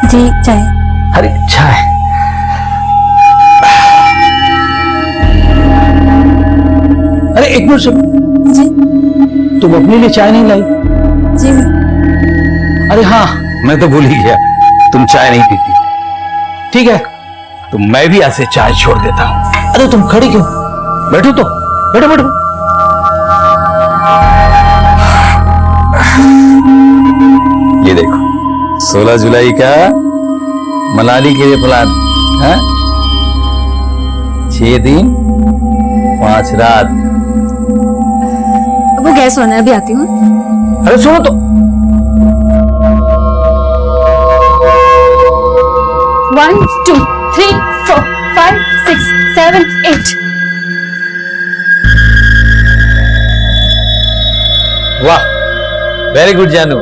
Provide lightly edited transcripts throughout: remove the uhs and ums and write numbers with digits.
जी चाय। अरे चाय। अरे एक मिनट सुनो, जी तुम अपने लिए चाय नहीं लाई? जी अरे हाँ, मैं तो भूल ही गया, तुम चाय नहीं पीती। ठीक है, तो मैं भी ऐसे चाय छोड़ देता हूं। अरे तुम खड़ी क्यों? बैठो तो, बैठो बैठो। ये देखो, 16 जुलाई का मनाली के लिए प्लान है। 6 दिन 5 रात। वो गैस होना है, अभी आती हूँ। अरे सुनो तो। 1 2 3 4 5 6 7 8। वाह, वेरी गुड जानू।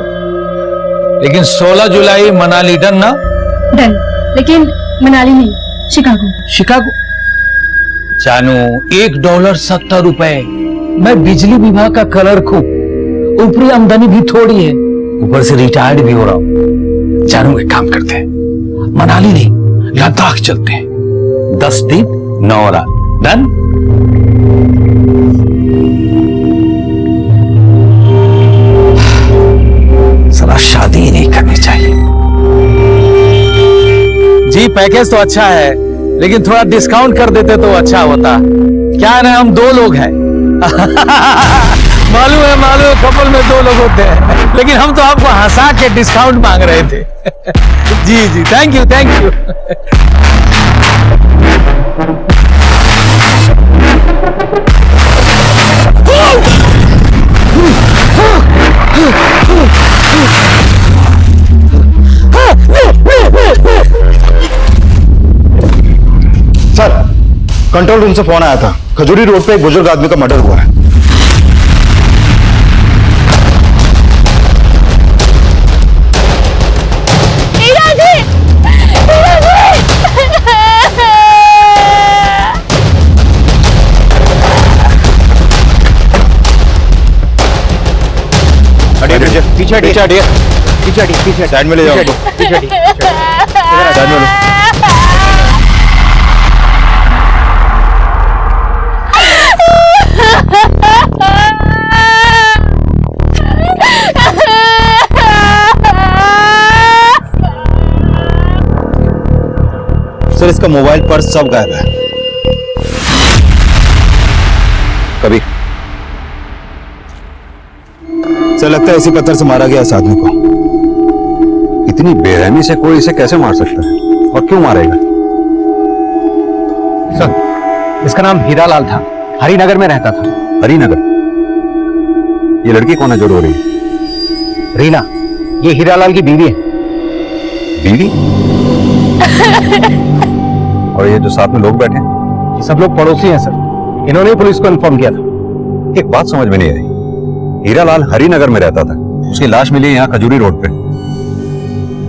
लेकिन 16 जुलाई मनाली डन ना? डन, लेकिन मनाली नहीं, शिकागो। शिकागो? जानू, $1 70 रुपए। मैं बिजली विभाग का क्लर्क हूं, ऊपरी आमदनी भी थोड़ी है, ऊपर से रिटायर्ड भी हो रहा हूं। जानू, एक काम करते हैं, मनाली नहीं लद्दाख चलते हैं। 10 दिन 9 रात। डन? साला शादी ही नहीं करनी चाहिए। जी पैकेज तो अच्छा है, लेकिन थोड़ा डिस्काउंट कर देते तो अच्छा होता। क्या है ना, हम 2 लोग हैं। मालूम है कपल में 2 लोग होते हैं, लेकिन हम तो आपको हंसा के डिस्काउंट मांग रहे थे। जी जी, thank you thank you. Sir, control room से फोन आया था, खजूरी रोड पे एक बुजुर्ग आदमी का मर्डर हुआ है। पीछे पीछे साइड में ले जाओ। पीछे साइड में लो। सर, इसका मोबाइल पर्स सब गायब है। कभी सर, लगता है इसी पत्थर से मारा गया इस आदमी को। इतनी बेरहमी से कोई इसे कैसे मार सकता है और क्यों मारेगा? सर, इसका नाम हीरालाल था, हरिनगर में रहता था। हरिनगर? ये लड़की कौन है जो रो रही है? रीना, ये हीरालाल की बीवी है। बीवी? और ये जो साथ में लोग बैठे हैं? ये सब लोग पड़ोसी हैं सर, इन्होंने ही पुलिस को इन्फॉर्म किया था। एक बात समझ में नहीं आई, हीरालाल हरिनगर में रहता था, उसकी लाश मिली यहाँ खजूरी रोड पे।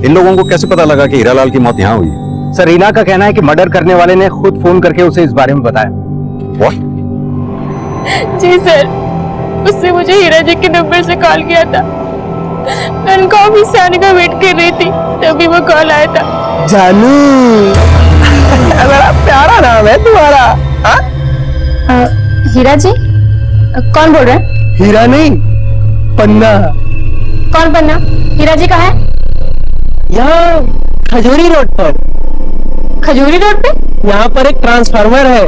इन लोगों को कैसे पता लगा कि हीरालाल की मौत यहाँ हुई है? सर, रीना का कहना है कि मर्डर करने वाले ने खुद फोन करके उसे इस बारे में बताया। What? जी सर, उससे मुझे हीरा जी के नंबर से कॉल किया था। मैं उनका ऑफिस से आने का वेट कर रही थी, तभी वो कॉल आया था। जानू, बड़ा प्यारा नाम है तुम्हारा। हीरा जी? कौन बोल रहा है? हीरा नहीं, पन्ना। कौन पन्ना? हीरा जी कहाँ है? यहाँ खजूरी रोड पर। खजूरी रोड पे? यहाँ पर एक ट्रांसफार्मर है,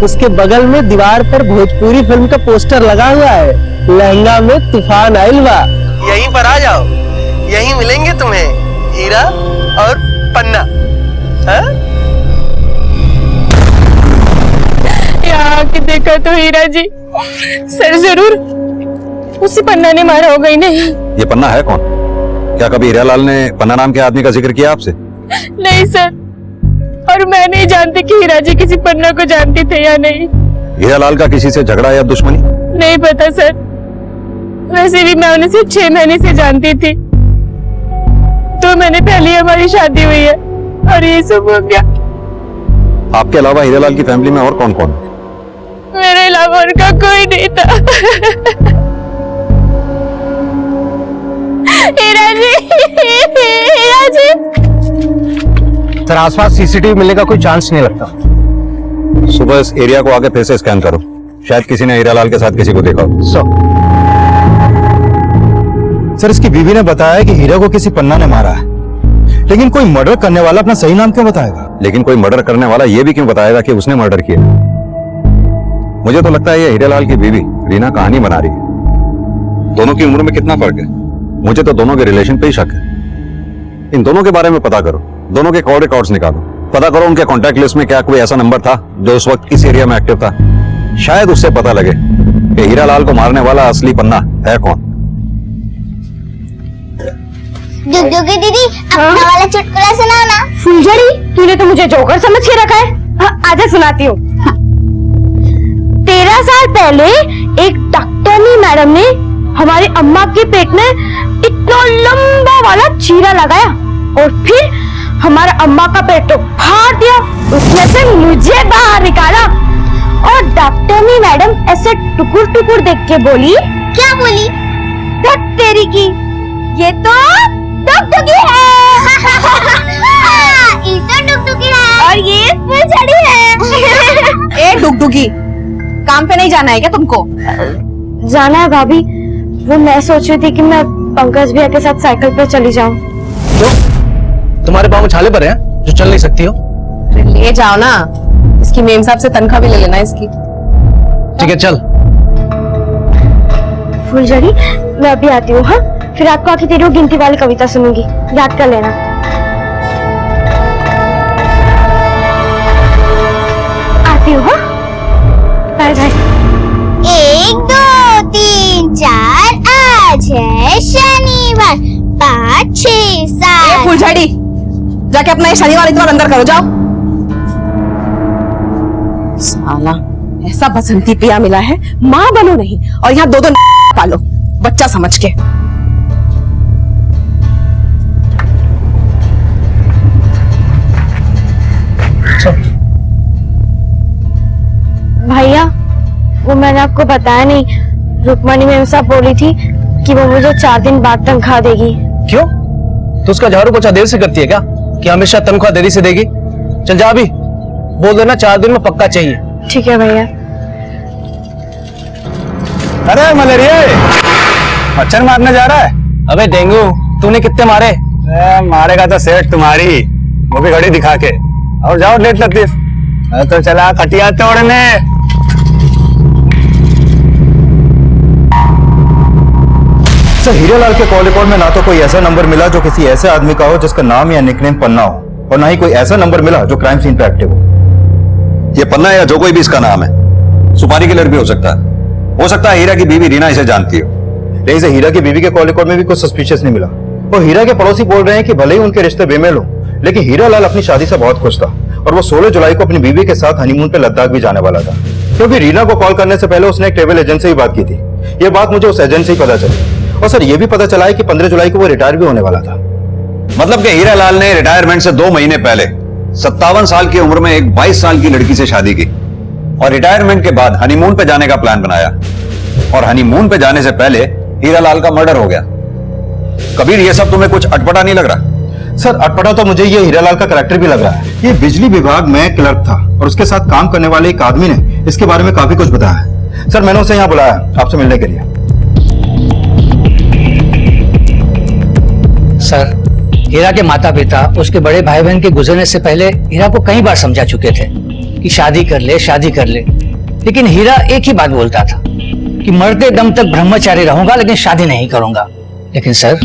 उसके बगल में दीवार पर भोजपुरी फिल्म का पोस्टर लगा हुआ है, लहंगा में तूफान आइल बा। यहीं पर आ जाओ, यहीं मिलेंगे तुम्हें हीरा और पन्ना। यहाँ आके देखा तो हीरा जी, सर जरूर उसी पन्ना ने मारा होगा ही नहीं। ये पन्ना है कौन? क्या कभी हीरालाल ने पन्ना नाम के आदमी का जिक्र किया आपसे? नहीं सर, और मैं नहीं जानती कि हीरा जी किसी पन्ना को जानती थे या नहीं। हीरालाल का किसी से झगड़ा या दुश्मनी? नहीं पता सर, वैसे भी मैं उन्हें सिर्फ 6 महीने से जानती थी, तो मैंने पहले हमारी शादी हुई है और ये सब हो गया। आपके अलावा हीरालाल की फैमिली में और कौन कौन? मेरे अलावा उनका कोई नहीं था। हीरा जी, हीरा जी। सर आसपास सीसीटीवी मिलने का कोई चांस नहीं लगता। सुबह इस एरिया को आके फिर से स्कैन करो, शायद किसी ने हीरालाल के साथ किसी को देखा हो। सर इसकी बीवी ने बताया कि हीरा को किसी पन्ना ने मारा है, लेकिन कोई मर्डर करने वाला अपना सही नाम क्यों बताएगा? लेकिन कोई मर्डर करने वाला ये भी क्यों बताएगा कि उसने मर्डर किया? मुझे तो लगता है ये हीरालाल की बीवी रीना कहानी बना रही है। दोनों की उम्र में कितना फर्क है? मुझे तो दोनों के रिलेशन पे ही शक है। इन दोनों के बारे में पता करो, दोनों के कॉल रिकॉर्ड्स निकालो, पता करो उनके कॉन्टैक्ट लिस्ट में क्या कोई ऐसा नंबर था जो उस वक्त इस एरिया में एक्टिव था। शायद उससे पता लगे कि हीरालाल को मारने वाला असली पन्ना है कौन। डुगडुगी दीदी अपना वाला चुटकुला सुनाओ ना। फुलझड़ी, तूने तो मुझे जोकर समझ के रखा है। हाँ, आजा सुनाती हूँ। 13 साल पहले एक डॉक्टरनी मैडम ने हमारी अम्मा के पेट में इतना लंबा वाला चीरा लगाया और फिर हमारा अम्मा का पेट तो फाड़ दिया, उसमें से मुझे बाहर निकाला। और डॉक्टरनी मैडम ऐसे टुकुर टुकुर देख के बोली, क्या बोली? "धत तेरी की, ये तो डुगडुगी है ये तो डुगडुगी है और ये फुलझड़ी है।" ए डुगडुगी, काम पे नहीं जाना है क्या तुमको? जाना है भाभी, वो मैं सोच रही थी कि मैं पंकज भैया के साथ साइकिल पे चली जाऊं। क्यों? तुम्हारे पाँव में छाले पड़े हैं जो चल नहीं सकती हो? ले जाओ ना, इसकी मेम साहब से तनख्वाह भी ले लेना इसकी। ठीक है चल। फुलझड़ी, मैं अभी आती हूँ। हाँ, फिर आपको आके तेरी वो गिनती वाली कविता सुनूंगी, याद कर लेना। आती हूँ। हाँ, बाय बाय। 1 2 3 4 आज है शनिवार 5 6 ए 7। फुलझड़ी, जाके अपना ये शनिवार इतवार अंदर करो, जाओ। साला ऐसा बसंती पिया मिला है, माँ बनो नहीं और यहाँ 2 पालो बच्चा समझ के। भैया, वो मैंने आपको बताया नहीं, रुक्मणी मैम साहब बोली थी कि वो मुझे 4 दिन बाद तनख्वाह देगी। क्यों? तो उसका झाड़ू पोछा देर से करती है क्या कि हमेशा तनख्वाह देरी से देगी? चल जा अभी, बोल देना 4 दिन में पक्का चाहिए। ठीक है भैया। अरे मलेरिया, मच्छर मारने जा रहा है? अबे डेंगू, तूने कितने मारे? मारेगा तो सेठ तुम्हारी, वो भी घड़ी दिखा के। और जाओ लेट लतीफ, तो चला खटिया तोड़ने। सर हीरालाल के कॉल रिकॉर्ड में ना तो कोई ऐसा नंबर मिला जो किसी ऐसे आदमी का हो जिसका नाम या निकनेम पन्ना हो, और ना ही कोई ऐसा नंबर मिला जो क्राइम सीन पे एक्टिव हो। ये पन्ना या जो कोई भी इसका नाम है सुपारी किलर भी हो सकता है हीरा की बीवी रीना इसे जानती हो। लेकिन इसे हीरा की बीवी के कॉल रिकॉर्ड में भी कुछ सस्पिशियस नहीं मिला। और हीरा के पड़ोसी बोल रहे हैं कि भले ही उनके रिश्ते बेमेल हो, लेकिन हीरालाल अपनी शादी से बहुत खुश था और वो 16 जुलाई को अपनी बीवी के साथ हनीमून पे लद्दाख भी जाने वाला था। क्योंकि रीना को कॉल करने से पहले उसने एक ट्रैवल एजेंट से ही बात की थी। ये बात मुझे उस एजेंट से ही पता चली। और सर ये भी पता चला है कि 15 जुलाई को वो रिटायर भी होने वाला था। मतलब कि हीरालाल ने रिटायरमेंट से 2 महीने पहले 57 साल की उम्र में एक 22 साल की लड़की से शादी की और रिटायरमेंट के बाद हनीमून पे जाने का प्लान बनाया, और हनीमून पे जाने से पहले हीरालाल का मर्डर हो गया। कबीर, ये सब तुम्हें कुछ अटपटा नहीं लग रहा? सर अटपटा तो मुझे ये हीरालाल का कैरेक्टर भी लग रहा है। ये बिजली विभाग में क्लर्क था और उसके साथ काम करने वाले एक आदमी ने इसके बारे में काफी कुछ बताया है। सर मैंने उसे यहाँ बुलाया आपसे मिलने के लिए। सर, हीरा के माता पिता उसके बड़े भाई बहन के गुजरने से पहले हीरा को कई बार समझा चुके थे कि शादी कर ले, शादी कर ले, लेकिन हीरा एक ही बात बोलता था कि मरते दम तक ब्रह्मचारी रहूंगा लेकिन शादी नहीं करूंगा। लेकिन सर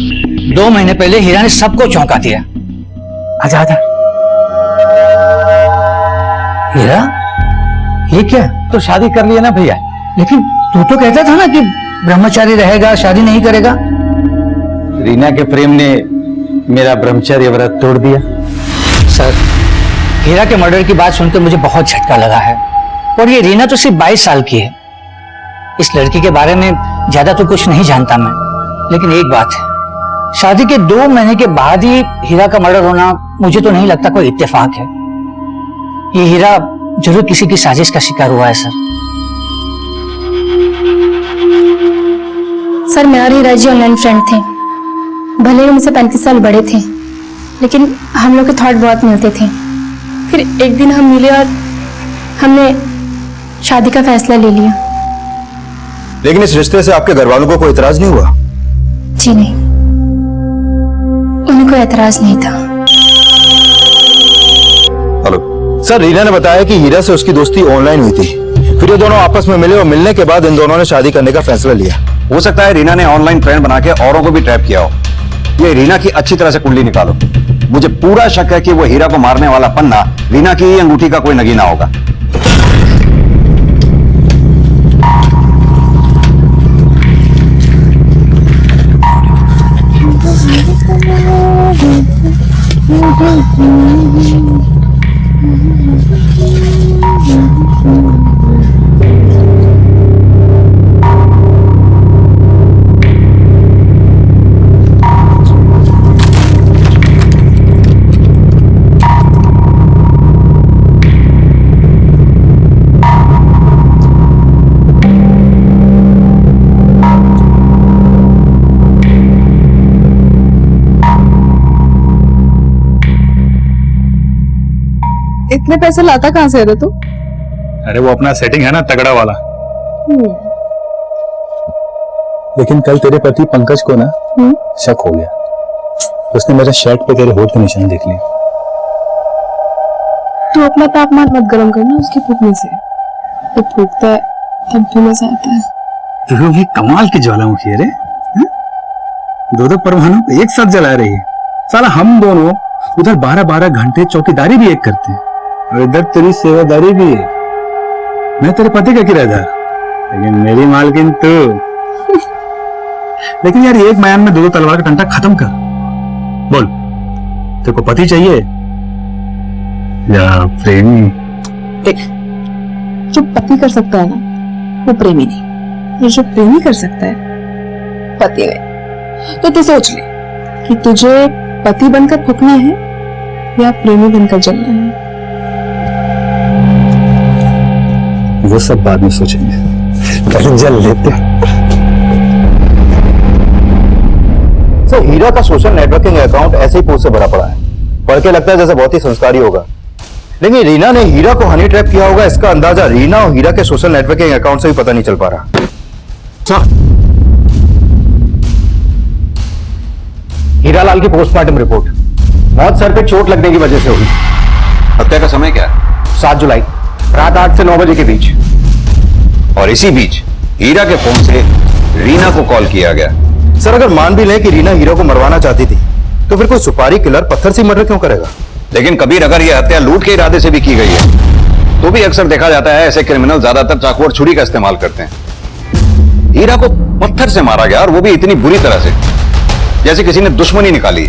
2 महीने पहले हीरा ने सबको चौंका दिया। आजा आजा। हीरा, ये क्या? तो शादी कर लिया ना भैया। लेकिन तू तो कहता था ना कि ब्रह्मचारी रहेगा, शादी नहीं करेगा। रीना के प्रेम ने मेरा ब्रह्मचर्य व्रत तोड़ दिया। सर, हीरा के मर्डर की बात सुनकर मुझे बहुत झटका लगा है, और ये रीना तो सिर्फ 22 साल की है। इस लड़की के बारे में ज्यादा तो कुछ नहीं जानता मैं, लेकिन एक बात है, शादी के 2 महीने के बाद ही हीरा का मर्डर होना मुझे तो नहीं लगता कोई इत्तेफाक है। ये हीरा जरूर किसी की साजिश का शिकार हुआ है। सर मैं और हीरा जी ऑनलाइन फ्रेंड थे, भले ही मुझसे 35 साल बड़े थे, लेकिन हम लोग के थॉट बहुत मिलते थे। फिर एक दिन हम मिले और हमने शादी का फैसला ले लिया। लेकिन इस रिश्ते से आपके घर वालों को कोई इतराज नहीं हुआ? जी नहीं, उन्हें कोई एतराज नहीं था। हेलो सर, रीना ने बताया कि हीरा से उसकी दोस्ती ऑनलाइन हुई थी, फिर ये दोनों आपस में मिले और मिलने के बाद इन दोनों ने शादी करने का फैसला लिया। हो सकता है रीना ने ऑनलाइन फ्रेंड बना के औरों को भी ट्रैप किया हो। ये रीना की अच्छी तरह से कुंडली निकालो। मुझे पूरा शक है कि वो हीरा को मारने वाला पन्ना रीना की ही अंगूठी का कोई नगीना होगा। इतने पैसे लाता कहाँ से रे तू? अरे वो अपना सेटिंग है ना तगड़ा वाला। लेकिन कल तेरे पति पंकज को ना शक हो गया, उसने मेरे शर्ट पे तेरे होठ के निशान देख लिए। तू अपना तापमान मत गर्म करना उसकी फूकने से। वो फूकता है तब भी मजा आता है। तू भी कमाल की ज्वालामुखी है रे। दो दो परमाणु को एक साथ जला रही है। साला हम दोनों उधर 12-12 घंटे चौकीदारी भी एक करते हैं और इधर तेरी सेवादारी भी है। मैं तेरे पति का किराएदार, लेकिन मेरी मालकिन तू। लेकिन यार एक बयान में दो तलवार का टंटा खत्म कर। बोल, तेरे को पति चाहिए या प्रेमी? देख, जो पति कर सकता है ना वो प्रेमी नहीं, और जो प्रेमी कर सकता है पति नहीं। तो तू सोच ले कि तुझे पति बनकर फूकना है या प्रेमी बनकर जलना है। वो सब बाद में सोचेंगे, पहले जल लेते हैं। सर, हीरा का सोशल नेटवर्किंग अकाउंट ऐसे ही पोस्ट से भरा पड़ा है। पढ़ के लगता है जैसे बहुत ही संस्कारी होगा, लेकिन रीना ने हीरा को हनी ट्रैप किया होगा, इसका अंदाजा रीना और हीरा के सोशल नेटवर्किंग अकाउंट से भी पता नहीं चल पा रहा। हीरालाल की पोस्टमार्टम रिपोर्ट, मौत सर पे चोट लगने की वजह से हुई। हत्या का समय क्या है? 7 जुलाई रात 8 से 9 बजे के बीच। और इसी बीच हीरा के फोन से रीना को कॉल किया गया। सर, अगर मान भी लें कि रीना हीरा को मरवाना चाहती थी, तो फिर कोई सुपारी किलर पत्थर से मर्डर क्यों करेगा? लेकिन कबीर, अगर यह हत्या लूट के इरादे से भी की गई है तो भी अक्सर देखा जाता है ऐसे क्रिमिनल ज्यादातर चाकू और छुरी का इस्तेमाल करते हैं। हीरा को पत्थर से मारा गया और वो भी इतनी बुरी तरह से जैसे किसी ने दुश्मनी निकाली।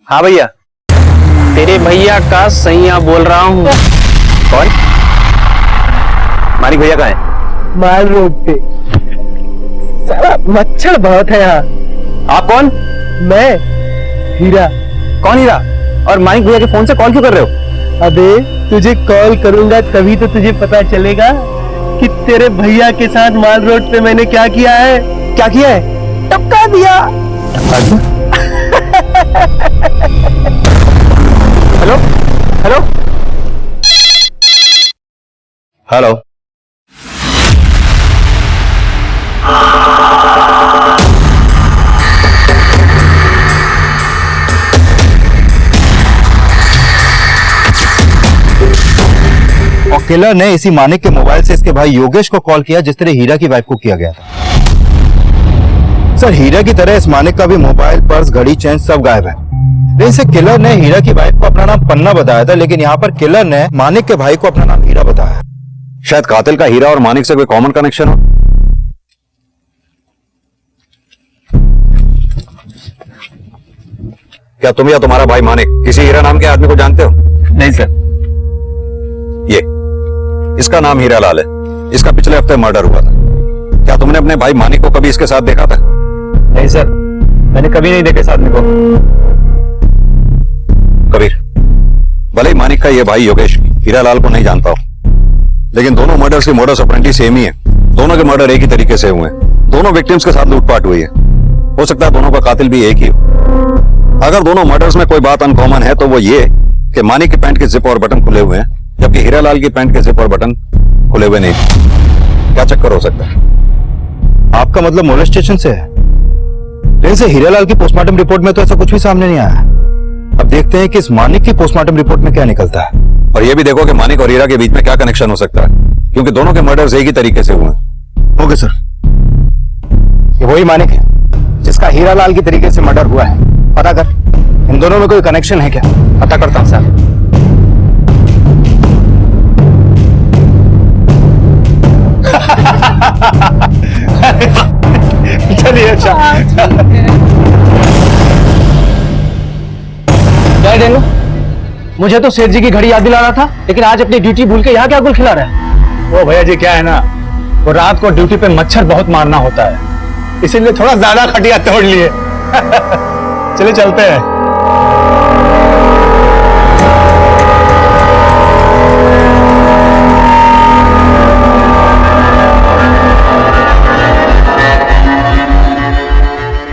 हाँ भैया, तेरे भैया का सैया बोल रहा हूँ। कौन? मानिक भैया कहाँ है? माल रोड पे। सारा मच्छर बहुत है यहाँ। आप कौन? मैं हीरा। कौन हीरा? और मानिक भैया के फोन से कॉल क्यों कर रहे हो? अबे तुझे कॉल करूंगा तभी तो तुझे पता चलेगा कि तेरे भैया के साथ माल रोड पे मैंने क्या किया है। क्या किया है? टपका दिया। Hello hello hello. और किलर ने इसी मानिक के मोबाइल से इसके भाई योगेश को कॉल किया, जिस तरह हीरा की वाइफ को किया गया था। सर, हीरा की तरह इस मानिक का भी मोबाइल, पर्स, घड़ी, चेन सब गायब है। वैसे किलर ने हीरा की वाइफ को अपना नाम पन्ना बताया था, लेकिन यहाँ पर किलर ने मानिक के भाई को अपना नाम हीरा बताया। शायद कातिल का हीरा और मानिक से कोई कॉमन कनेक्शन हो। क्या तुम या तुम्हारा भाई मानिक किसी हीरा नाम के आदमी को जानते हो? नहीं सर। ये इसका नाम हीरालाल है। इसका पिछले हफ्ते मर्डर हुआ था। क्या तुमने अपने भाई मानिक को कभी इसके साथ देखा था? नहीं सर, मैंने कभी नहीं देखा इस आदमी को। कबीर, भले ही मानिक का ये भाई योगेश हीरालाल को नहीं जानता हो, लेकिन दोनों मर्डर्स की मोडस ऑपरेंडी सेम ही है। दोनों के मर्डर एक ही तरीके से हुए हैं। दोनों विक्टिम्स के साथ लूटपाट हुई है। हो सकता है दोनों का कातिल भी एक ही हो। अगर दोनों मर्डर्स में कोई बात अनकॉमन है तो वो ये कि मानिक की पैंट के जिप और बटन खुले हुए हैं, जबकि हीरालाल की पैंट के जिप और बटन खुले हुए नहीं। क्या चक्कर हो सकता है? आपका मतलब मोलेस्टेशन से है? लेकिन से हीरालाल की पोस्टमार्टम रिपोर्ट में तो ऐसा कुछ भी सामने नहीं आया। अब देखते हैं कि इस मानिक की पोस्टमार्टम रिपोर्ट में क्या निकलता है। और ये भी देखो कि मानिक और हीरा के बीच में क्या कनेक्शन हो सकता है, क्योंकि दोनों के मर्डर्स एक ही तरीके से हुए हैं। Okay sir. ये वही मानिक है जिसका हीरालाल की तरीके से मर्डर हुआ है। पता कर, इन दोनों में कोई कनेक्शन है क्या? पता करता हूं साहब। चलिए अच्छा। क्या डेंगू, मुझे तो सेठ जी की घड़ी याद दिला रहा था, लेकिन आज अपनी ड्यूटी भूल के यहाँ क्या गुल खिला रहा है? वो भैया जी क्या है ना, वो रात को ड्यूटी पे मच्छर बहुत मारना होता है, इसीलिए थोड़ा ज्यादा खटिया तोड़ लिए। चलिए चलते हैं।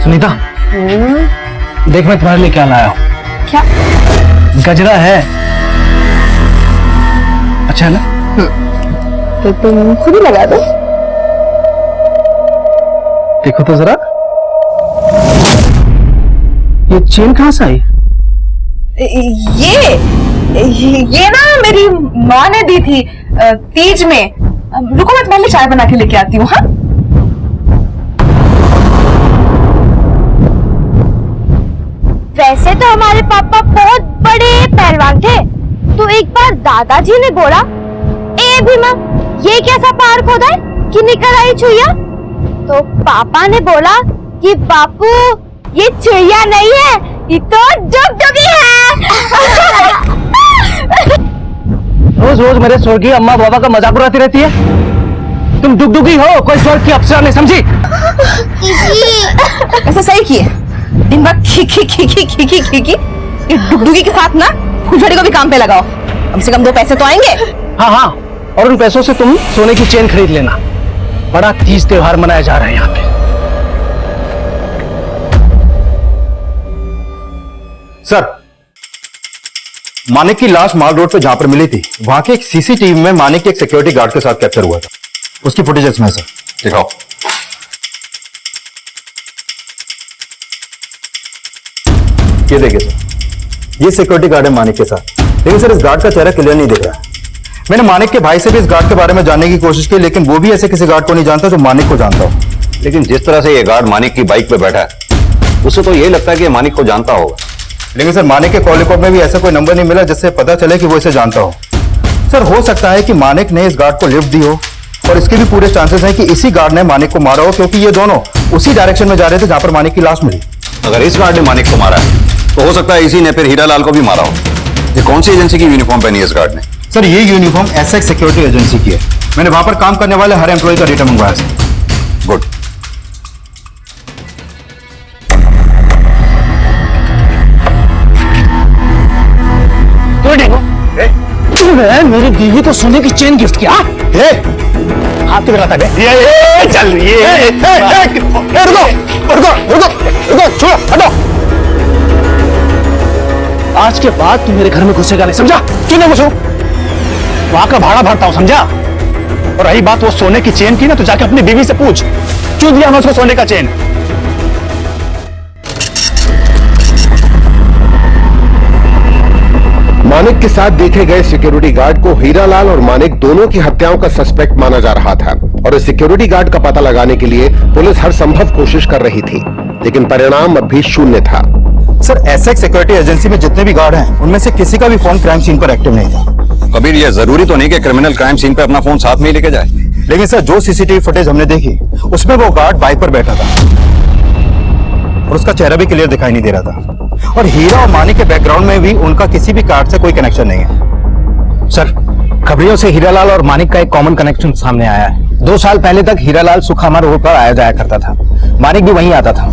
सुनीता, देख मैं तुम्हारे लिए क्या लाया हूं। क्या? गजरा है, अच्छा है ना? तो तुम खुद ही लगा दो। देखो तो जरा, ये चेन कहां से आई? ये ना मेरी माँ ने दी थी तीज में। रुको मैं तुम्हारे लिए चाय बना के लेके आती हूँ। हाँ, वैसे तो हमारे पापा बहुत बड़े पहलवान थे, तो एक बार दादाजी ने बोला, ए भीमा, ये कैसा पहाड़ खोदा है कि निकल आई चुईया? तो पापा ने बोला कि बापू ये चुईया नहीं है, ये तो डुगडुगी है। रोज रोज मेरे स्वर्गीय अम्मा बाबा का मजाक उड़ाती रहती है। तुम डुगडुगी हो, कोई स्वर्ग की अप्सरा नहीं, समझी? ऐसा सही किए, दिन भर खी खी खी खी खी खी खी खी। इस डुगडुगी के साथ ना फुलझड़ी को भी काम पे लगाओ, कम से कम 2 पैसे तो आएंगे। हाँ हाँ, और उन पैसों से तुम सोने की चेन खरीद लेना। बड़ा तीज त्योहार मनाया जा रहा है यहाँ पे। सर, मानिक की लाश माल रोड पे जहां पर मिली थी, वहां के एक सीसीटीवी में मानिक के एक सिक्योरिटी गार्ड के साथ कैप्चर हुआ था। उसकी फुटेज इसमें है सर। दिखाओ। ये देखिए सर, ये सिक्योरिटी गार्ड है मानिक के साथ, लेकिन सर इस गार्ड का चेहरा क्लियर नहीं दिख रहा है। मैंने मानिक के भाई से भी इस गार्ड के बारे में जानने की कोशिश की, लेकिन वो भी ऐसे किसी गार्ड को नहीं जानता जो मानिक को जानता हो। लेकिन जिस तरह से ये गार्ड मानिक की बाइक पे बैठा है, उससे तो यही लगता है कि ये मानिक को जानता होगा। लेकिन सर मानिक के कॉल रिकॉर्ड में भी ऐसा कोई नंबर नहीं मिला जिससे पता चले कि वो इसे जानता हो। सर हो सकता है कि मानिक ने इस गार्ड को लिफ्ट दी हो, और इसके भी पूरे चांसेस हैं कि इसी गार्ड ने मानिक को मारा हो, क्योंकि ये दोनों उसी डायरेक्शन में जा रहे थे जहां पर मानिक की लाश मिली। अगर इस गार्ड ने मानिक को मारा है तो हो सकता है इसी ने फिर हीरालाल को भी मारा हो। ये कौन सी एजेंसी की यूनिफॉर्म पहनी है इस गार्ड ने? सर ये यूनिफॉर्म एसएक्स सिक्योरिटी एजेंसी की है। मैंने वहां पर काम करने वाले हर एम्प्लॉय का डेटा मंगवाया सर। गुड। मेरी बीवी को सोने की चेन गिफ्ट किया। हाथ क्यों लगाता है? ये चल रुको छोड़ो, हटो। आज के बाद तू मेरे घर में घुसेगा नहीं, समझा? क्यों नहीं घुसू? वहां का भाड़ा भरता हूं, समझा? और रही बात वो सोने की चेन की ना, तो जाके अपनी बीवी से पूछ, क्यों दिया मैं उसको सोने का चेन? मानिक के साथ देखे गए सिक्योरिटी गार्ड को हीरालाल और मानिक दोनों की हत्याओं का सस्पेक्ट माना जा रहा था, और इस सिक्योरिटी गार्ड का पता लगाने के लिए पुलिस हर संभव कोशिश कर रही थी, लेकिन परिणाम अब भी शून्य था। सर एसएक्स सिक्योरिटी एजेंसी में जितने भी गार्ड हैं, उनमें से किसी का भी फोन क्राइम सीन पर एक्टिव नहीं था। कबीर, ये जरूरी तो नहीं कि क्रिमिनल क्राइम सीन पे अपना फोन साथ में ही लेके जाए। लेकिन सर जो सीसीटीवी फुटेज हमने देखी, उसमें वो गार्ड बाइक पर बैठा था और उसका चेहरा भी क्लियर दिखाई नहीं दे रहा था, और हीरा और मानिक के बैकग्राउंड में भी उनका किसी भी कार्ड से कोई कनेक्शन नहीं है। सर, खबरियों से हीरालाल और मानिक का एक कॉमन कनेक्शन सामने आया है। 2 साल पहले तक हीरालाल सुखामा रोड पर आया जाया करता था, मानिक भी वहीं आता था।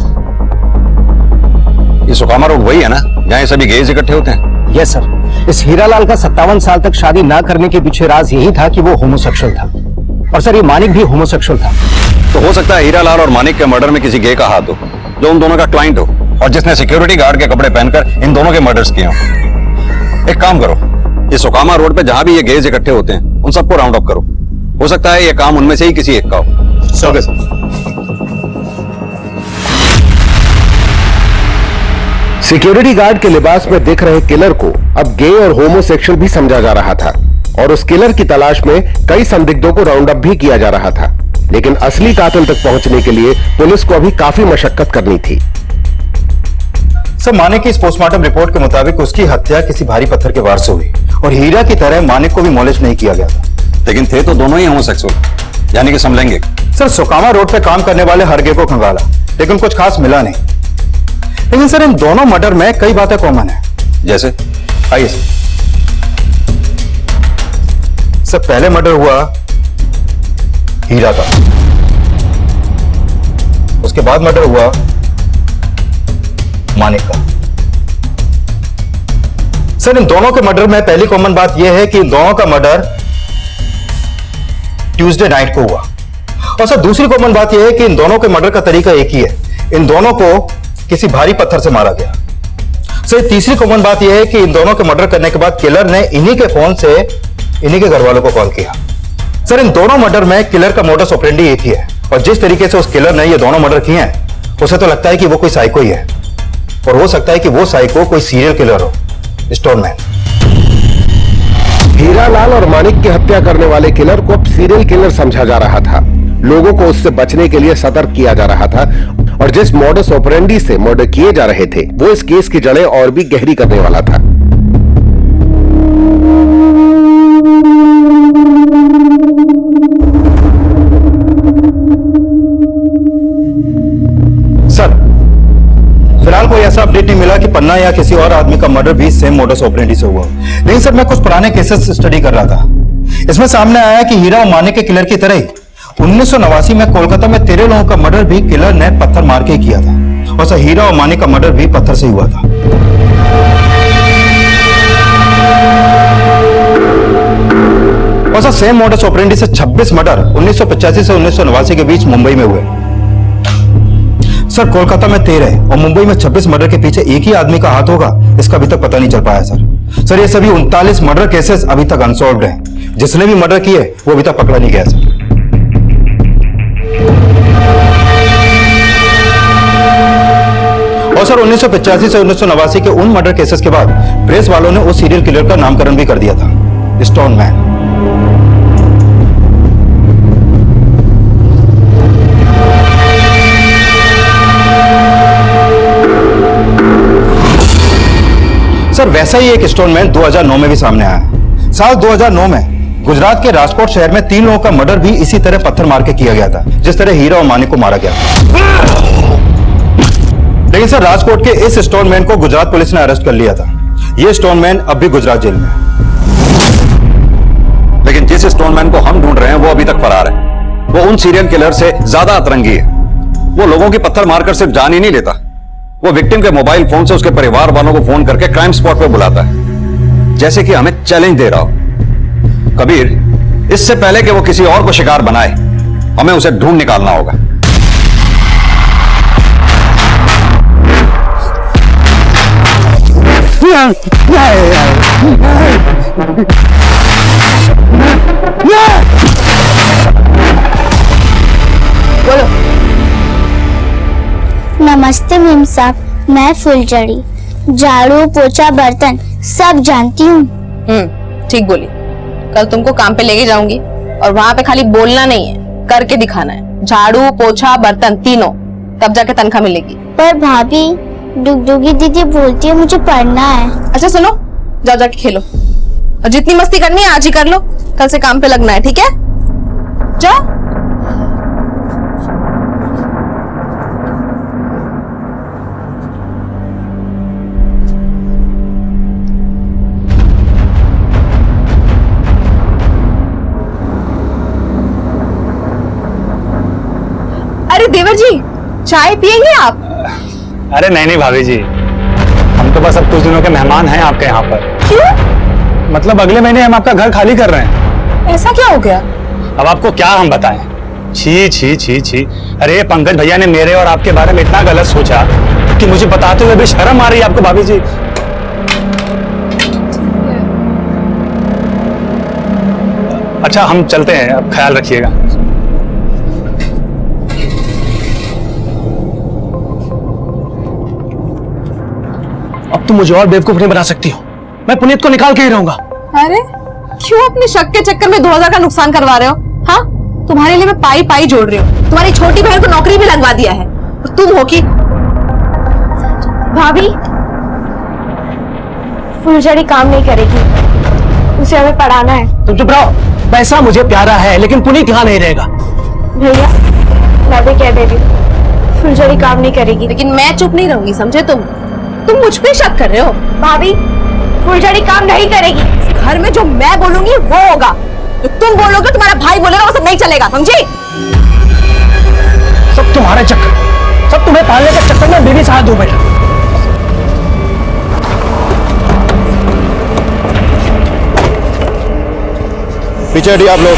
ये सुखामा रोड वही है ना जहाँ ये सभी गेज इकट्ठे होते हैं? Yes sir. इस हीरालाल का 57 साल तक शादी ना करने के पीछे राज यही था कि वो होमोसेक्सुअल था, और सर ये मानिक भी होमोसेक्सुअल था। तो हो सकता है हीरालाल और मानिक के मर्डर में किसी गे का हाथ हो, जो उन दोनों का क्लाइंट हो और जिसने सिक्योरिटी गार्ड के कपड़े पहनकर इन दोनों के मर्डर्स किए हों। एक काम करो, ये सुकामा रोड पे जहां भी ये गेज इकट्ठे होते हैं उन सबको राउंड अप करो। हो सकता है ये काम उनमें से ही किसी एक का हो। Okay sir. सिक्योरिटी गार्ड के लिबास में दिख रहे किलर को अब गे और होमोसेक्सुअल भी समझा जा रहा था और उस किलर की तलाश में कई संदिग्धों को राउंड अप भी किया जा रहा था, लेकिन असली कातिल तक पहुंचने के लिए पुलिस को अभी काफी मशक्कत करनी थी। सर, मानिक की इस पोस्टमार्टम रिपोर्ट के मुताबिक उसकी हत्या किसी भारी पत्थर के वार से हुई और हीरा की तरह मानिक को भी मॉलेज नहीं किया गया था। लेकिन थे तो दोनों ही होमोसेक्सुअल, यानी कि समलेंगे। सर, सुकामा रोड पे काम करने वाले हर गे को खंगाला, लेकिन कुछ खास मिला नहीं। लेकिन सर, इन दोनों मर्डर में कई बातें कॉमन है। जैसे? आइए सर, पहले मर्डर हुआ हीरा का, उसके बाद मर्डर हुआ मानिक का। सर, इन दोनों के मर्डर में पहली कॉमन बात यह है कि इन दोनों का मर्डर ट्यूसडे नाइट को हुआ। और सर, दूसरी कॉमन बात यह है कि इन दोनों के मर्डर का तरीका एक ही है, इन दोनों को किसी भारी पत्थर से मारा गया। सर, तीसरी कॉमन बात यह है कि इन दोनों के मर्डर करने के बाद किलर ने इन्हीं के फोन से इन्हीं के घर वालों को कॉल किया। सर, इन दोनों मर्डर में किलर का मोडस ऑपरेंडी एक ही है और जिस तरीके से उस किलर ने ये दोनों मर्डर किए हैं, उसे तो लगता है कि वो कोई साइको ही है और हो सकता है कि वो साइको कोई सीरियल किलर हो, स्टोनमैन। हीरालाल और मानिक की हत्या करने वाले किलर को अब सीरियल किलर समझा जा रहा था। लोगों को उससे बचने के लिए सतर्क किया जा रहा था और जिस मॉडस ऑपरेंडी से मर्डर किए जा रहे थे वो इस केस की जड़ें और भी गहरी करने वाला था। सर, फिलहाल कोई ऐसा अपडेट नहीं मिला कि पन्ना या किसी और आदमी का मर्डर भी सेम मॉडस ऑपरेंडी से हुआ। लेकिन सर, मैं कुछ पुराने केसेस स्टडी कर रहा था। इसमें सामने आया कि हीरा और मानिक के किलर की तरह ही 1989 में कोलकाता में 13 लोगों का मर्डर भी किलर ने पत्थर मार के किया था और सर, हीरा और मानिक का मर्डर भी पत्थर से हुआ था। और सर, सेम मॉडस ऑपरेंडी से 26 मर्डर 1985 से 1989 के बीच मुंबई में हुए। सर, कोलकाता में 13 और मुंबई में 26 मर्डर के पीछे एक ही आदमी का हाथ होगा, इसका अभी तक पता नहीं चल पाया सर। ये सभी 39 मर्डर केसेस अभी तक अनसॉल्व्ड हैं। जिसने भी मर्डर किए वो अभी तक पकड़ा नहीं गया सर। और सर, 1985 से 1989 के उन मर्डर केसेस के बाद प्रेस वालों ने उस सीरियल किलर का नामकरण भी कर दिया था, स्टोनमैन। सर, वैसा ही एक स्टोनमैन 2009 में भी सामने आया। साल 2009 में गुजरात के राजकोट शहर में 3 लोगों का मर्डर भी इसी तरह पत्थर मार के किया गया था, जिस तरह हीरा और मानिक को मारा गया। लेकिन सर, राजकोट के इस स्टोनमैन को गुजरात पुलिस ने अरेस्ट कर लिया था। यह स्टोनमैन अब भी गुजरात जेल में है। लेकिन जिस स्टोनमैन को हम ढूंढ रहे हैं वो अभी तक फरार है। वो उन सीरियल किलर से ज्यादा अतरंगी है। वो लोगों की पत्थर मारकर सिर्फ जान ही नहीं लेता, वो विक्टिम के मोबाइल फोन से उसके परिवार वालों को फोन करके क्राइम स्पॉट पे बुलाता है, जैसे कि हमें चैलेंज दे रहा हो। कबीर, इससे पहले कि वो किसी और को शिकार बनाए, हमें उसे ढूंढ निकालना होगा। नमस्ते मीम साहब, मैं फुलझड़ी, झाड़ू पोछा बर्तन सब जानती हूँ। ठीक बोली। कल तुमको काम पे लेके जाऊंगी और वहाँ पे खाली बोलना नहीं है, करके दिखाना है। झाड़ू पोछा बर्तन तीनों, तब जाके तनख्वाह मिलेगी। पर भाभी, डुगडुगी दीदी बोलती है मुझे पढ़ना है। अच्छा सुनो, जाओ जाके खेलो और जितनी मस्ती करनी है आज ही कर लो, कल से काम पे लगना है, ठीक है? जाओ। अरे देवर जी, चाय पियेंगे आप? अरे नहीं भाभी जी, हम तो बस अब कुछ दिनों के मेहमान हैं आपके यहाँ पर। क्यों? मतलब अगले महीने हम आपका घर खाली कर रहे हैं। ऐसा क्या हो गया? अब आपको क्या हम बताएं? छी छी छी छी। अरे पंकज भैया ने मेरे और आपके बारे में इतना गलत सोचा कि मुझे बताते हुए भी शर्म आ रही है आपको भाभी जी। अच्छा हम चलते हैं, अब ख्याल रखिएगा। अब तुम मुझे और बेवकूफ नहीं बना सकती हो, मैं पुनीत को निकाल के ही रहूंगा। अरे क्यों अपने शक के चक्कर में 2000 का नुकसान करवा रहे हो? हाँ, तुम्हारे लिए मैं पाई पाई जोड़ रही हूँ। तुम्हारी छोटी बहन को नौकरी भी लगवा दिया है और तुम हो कि भाभी, फुलझड़ी काम नहीं करेगी, उसे हमें पढ़ाना है। तुम चुप रहो। पैसा मुझे प्यारा है लेकिन पुनीत यहाँ नहीं रहेगा। भैया मैं भी कह दे रही हूँ, फुलझड़ी काम नहीं करेगी। लेकिन मैं चुप नहीं रहूंगी, समझे? तुम मुझ पे शक कर रहे हो। भाभी फुलझड़ी काम नहीं करेगी। घर में जो मैं बोलूंगी वो होगा, जो तुम बोलोगे तुम्हारा भाई बोलेगा वो सब नहीं चलेगा, समझी? सब तुम्हारे चक्कर, सब तुम्हें पालने के चक्कर में बीवी साथ दो बेटा। पीछे हटिए आप लोग।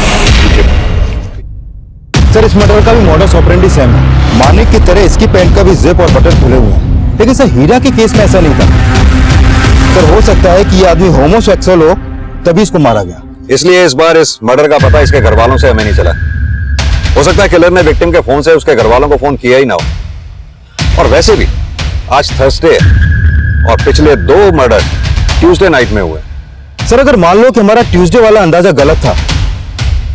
सर इस मर्डर का भी मॉडस ऑपरेंडी सेम है। मानिक की तरह इसकी पैंट का भी जिप और बटन खुले हुए हैं, लेकिन सर हीरा के केस में ऐसा नहीं था। सर हो सकता है कि ये आदमी होमोसेक्सुअल हो तभी इसको मारा गया। इसलिए इस बार इस मर्डर का पता इसके घर वालों से हमें नहीं चला। हो सकता है किलर ने विक्टिम के फोन से उसके घर वालों को फोन किया ही ना हो। और वैसे भी आज थर्सडे है और पिछले 2 मर्डर ट्यूसडे नाइट में हुए। सर अगर मान लो कि हमारा ट्यूसडे वाला अंदाजा गलत था,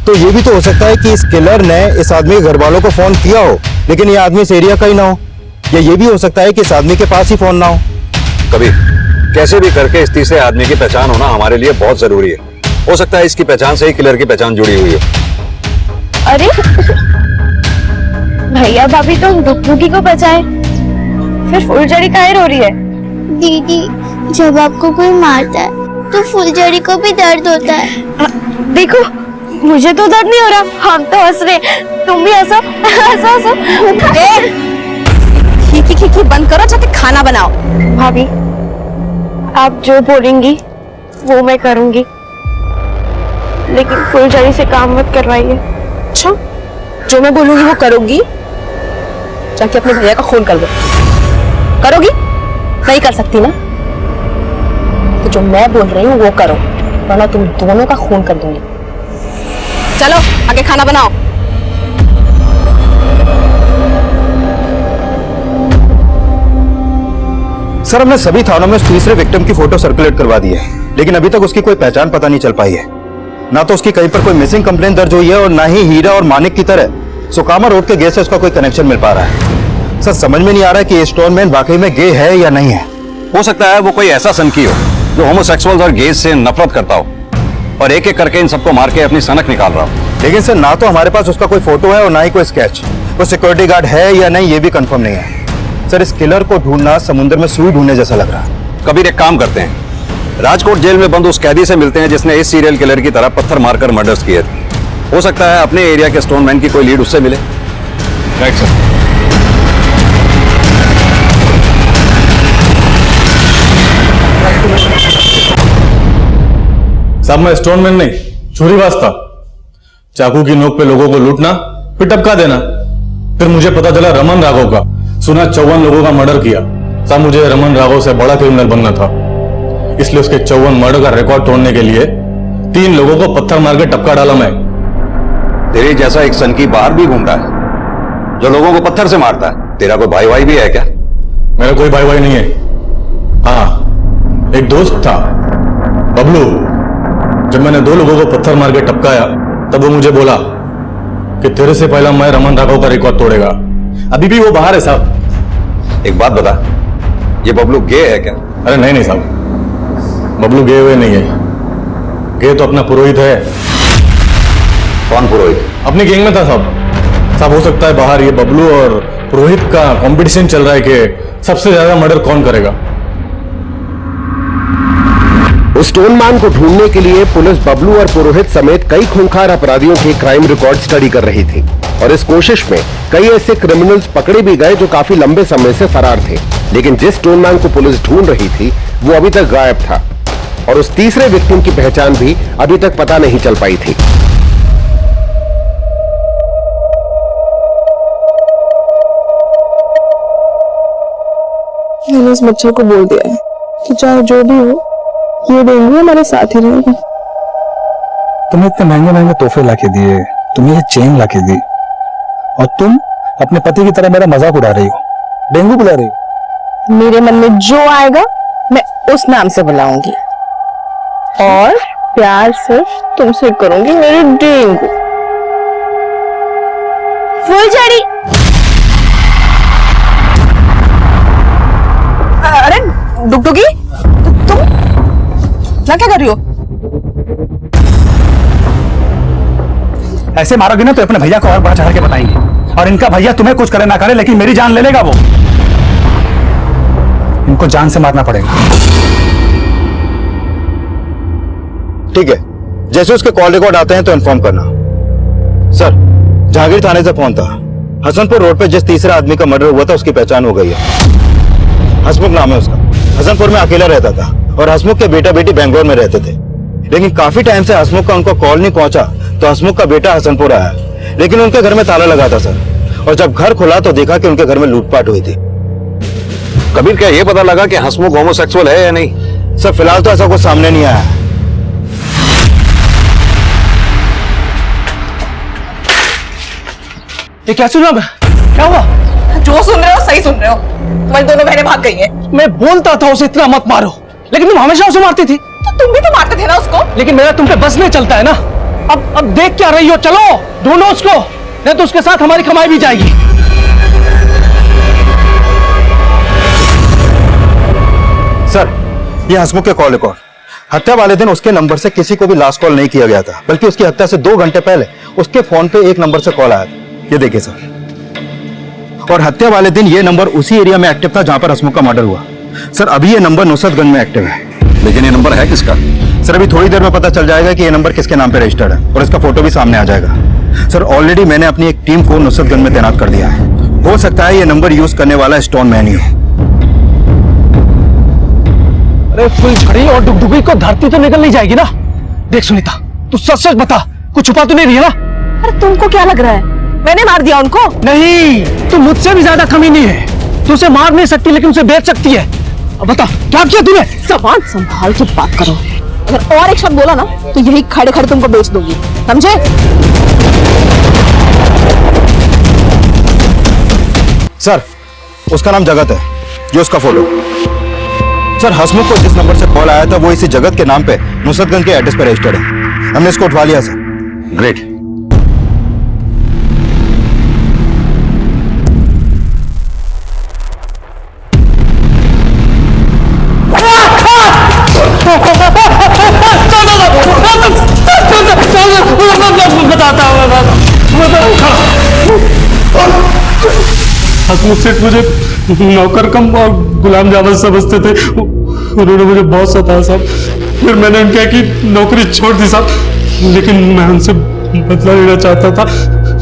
तो ये भी तो हो सकता है कि इस किलर ने इस आदमी के घर वालों को फोन किया हो लेकिन ये आदमी इस एरिया का ही ना हो, या ये भी हो सकता है कि इस आदमी के पास ही फोन ना हो। कभी कैसे भी करके इस तीसरे आदमी की पहचान होना हमारे लिए बहुत जरूरी है। हो सकता है इसकी पहचान से ही किलर की पहचान जुड़ी हुई है। अरे भैया भाभी तो डुगडुगी को बचाए, फिर फुलझड़ी काहे रो रही है? दीदी, जब आपको कोई मारता है तो फुलझड़ी को भी दर्द होता है। देखो मुझे तो दर्द नहीं हो रहा, हम तो हंस रहे, तुम भी हंसो हंसो हंसो। खी बंद करो, जाके खाना बनाओ। भाभी आप जो बोलेंगी वो मैं करूंगी, लेकिन फुलझड़ी से काम मत करवाइए। अच्छा, जो मैं बोलूंगी वो करोगी? जाके अपने भैया का खून कर दो। करोगी? नहीं कर सकती ना? तो जो मैं बोल रही हूँ वो करो, वरना तुम दोनों का खून कर दूंगी। चलो आगे खाना बनाओ। सर हमने सभी थानों में उस तीसरे विक्टिम की फोटो सर्कुलेट करवा दी है, लेकिन अभी तक उसकी कोई पहचान पता नहीं चल पाई है। ना तो उसकी कहीं पर कोई मिसिंग कंप्लेन दर्ज हुई है और ना ही हीरा और मानिक की तरह सुकामा रोड के गे से उसका कोई कनेक्शन मिल पा रहा है। सर समझ में नहीं आ रहा है कि स्टोनमैन वाकई में गे है या नहीं है। हो सकता है वो कोई ऐसा सनकी हो जो होमोसेक्सुअल्स और गेज से नफरत करता हो और एक एक करके इन सबको मार के अपनी सनक निकाल रहा हो। लेकिन सर ना तो हमारे पास उसका कोई फोटो है और ना ही कोई स्केच। वो सिक्योरिटी गार्ड है या नहीं ये भी कंफर्म नहीं है। सर इस किलर को ढूंढना समुद्र में सुई ढूंढने जैसा लग रहा है। कबीर एक काम करते हैं, राजकोट जेल में बंद उस कैदी से मिलते हैं जिसने इस सीरियल किलर की तरह पत्थर मारकर मर्डर्स किए थे। हो सकता है अपने एरिया के स्टोनमैन की कोई लीड उससे मिले। Right sir. साहब मैं स्टोनमैन नहीं, छुरीबाज था। चाकू की नोक पे लोगों को लूटना फिर टपका देना। फिर मुझे पता चला रमन राघव का, सुना 54 लोगों का मर्डर किया। साहब मुझे रमन राघव से बड़ा क्रिमिनल बनना था, इसलिए उसके 54 मर्डर का रिकॉर्ड तोड़ने के लिए 3 लोगों को पत्थर मार के टपका डाला मैं। तेरे जैसा एक सनकी बाहर भी घूम रहा है जो लोगों को पत्थर से मारता है। तेरा कोई भाई भी है क्या? मेरा कोई भाई नहीं है। हाँ, एक दोस्त था बबलू। जब मैंने 2 लोगों को पत्थर मार के टपकाया तब वो मुझे बोला कि तेरे से पहला मैं रमन राघव का रिकॉर्ड तोड़ेगा। अभी भी वो बाहर है साहब। एक बात बता, ये बबलू गे है क्या? अरे नहीं साहब, बबलू गे हुए नहीं है। गे तो अपना पुरोहित है। कौन पुरोहित? अपनी गैंग में था साहब। हो सकता है बाहर ये बबलू और पुरोहित का कंपटीशन चल रहा है कि सबसे ज्यादा मर्डर कौन करेगा। उस स्टोनमैन को ढूंढने के लिए पुलिस बबलू और पुरोहित समेत कई खूंखार अपराधियों के क्राइम रिकॉर्ड स्टडी कर रही थी और इस कोशिश में कई ऐसे क्रिमिनल्स पकड़े भी गए जो काफी लंबे समय से फरार थे। लेकिन जिस स्टोनमैन को पुलिस ढूंढ रही थी वो अभी तक गायब था और उस तीसरे विक्टिम की पहचान भी अभी तक पता नहीं चल पाई थी। मैंने उस मच्छर को बोल दिया है कि चाहे जो भी हो, ये डेंगू हमारे साथ ही रहेगा। तुम्हें इतने महंगे महंगे तोहफे लाके दिए, तुम्हें ये चेन लाके दी, और तुम अपने पति की तरह मेरा मजाक उड़ा रही हो, डेंगू बुला रही हो। मेरे मन में जो आएगा मैं उस नाम से बुलाऊंगी, और प्यार सिर्फ तुमसे करूंगी मेरी डेंगू। फुलझड़ी। अरे डुगडुगी, तुम ना क्या कर रही हो? ऐसे मारोगे ना तो अपने भैया को और बढ़ा चढ़ा के बताएंगे, और इनका भैया तुम्हें कुछ करे ना करे लेकिन मेरी जान ले लेगा वो। इनको जान से मारना पड़ेगा। ठीक है, जैसे उसके कॉल रिकॉर्ड आते हैं तो इन्फॉर्म करना। सर, जहांगीर थाने से फोन था। हसनपुर रोड पे जिस तीसरे आदमी का मर्डर हुआ था उसकी पहचान हो गई है। हसमुख नाम है उसका। हसनपुर में अकेला रहता था और हसमुख के बेटा बेटी बेंगलोर में रहते थे, लेकिन काफी टाइम से हसमुख का उनको कॉल नहीं पहुंचा तो हसमुख का बेटा हसनपुर आया, लेकिन उनके घर में ताला लगा था सर। और जब घर खुला तो देखा कि उनके घर में लूटपाट हुई थी। कबीर, क्या ये पता लगा कि हसमुख होमोसेक्सुअल है या नहीं? सर, फिलहाल तो ऐसा कुछ सामने नहीं आया है। ये क्या सुना मैं? क्या हुआ? जो सुन रहे हो सही सुन रहे हो, तुम्हारी दोनों बहनें भाग गई हैं। मैं बोलता था उसे इतना मत मारो, लेकिन तुम हमेशा उसे मारती थी। तो तुम भी तो मारते थे ना उसको। लेकिन मेरा तुम पे बस नहीं चलता है ना। अब देख क्या रही हो, चलो ढूंढो उसको, नहीं तो उसके साथ हमारी कमाई भी जाएगी। सर, ये हसमुख के कॉल रिकॉर्ड। हत्या वाले दिन उसके नंबर से किसी को भी लास्ट कॉल नहीं किया गया था, बल्कि उसकी हत्या से 2 घंटे पहले उसके फोन पे एक नंबर से कॉल आया था। ये देखिए सर। और हत्या वाले दिन ये नंबर उसी एरिया में एक्टिव था जहां पर हसमुख का मर्डर हुआ। सर, अभी ये नंबर नुसरतगंज में एक्टिव है। लेकिन ये नंबर है किसका? सर, अभी थोड़ी देर में पता चल जाएगा कि ये नंबर किसके नाम पे रजिस्टर्ड है, और इसका फोटो भी सामने आ जाएगा। सर, ऑलरेडी मैंने अपनी एक टीम को नुसरतगंज में तैनात कर दिया है। हो सकता है ये नंबर यूज करने वाला स्टोन मैन ही हो। अरे फुलझड़ी और डुगडुगी को धरती तो निकल नहीं जाएगी ना? देख सुनीता, तू सच सच बता, कुछ छुपा तो नहीं रही है ना? अरे तुमको क्या लग रहा है मैंने मार दिया उनको? नहीं, तू मुझसे भी ज्यादा कमी नहीं है। तू उसे मार नहीं सकती लेकिन उसे बेच सकती है। अब बता क्या किया तूने? जबान संभाल के बात करो, अगर और एक शब्द बोला ना तो यही खड़े खड़े तुमको बेच दूंगी, समझे? सर, उसका नाम जगत है, ये उसका फोटो। सर, हसमुख को जिस नंबर से कॉल आया था वो इसी जगत के नाम पे नुसरतगंज के एड्रेस पे रजिस्टर्ड है। हमने इसको उठवा लिया सर। ग्रेट। हसमुख सेठ मुझे नौकर कम और गुलाम जावल समझते थे। उन्होंने मुझे बहुत सताया साहब। फिर मैंने उनके की नौकरी छोड़ दी साहब, लेकिन मैं उनसे बदला लेना चाहता था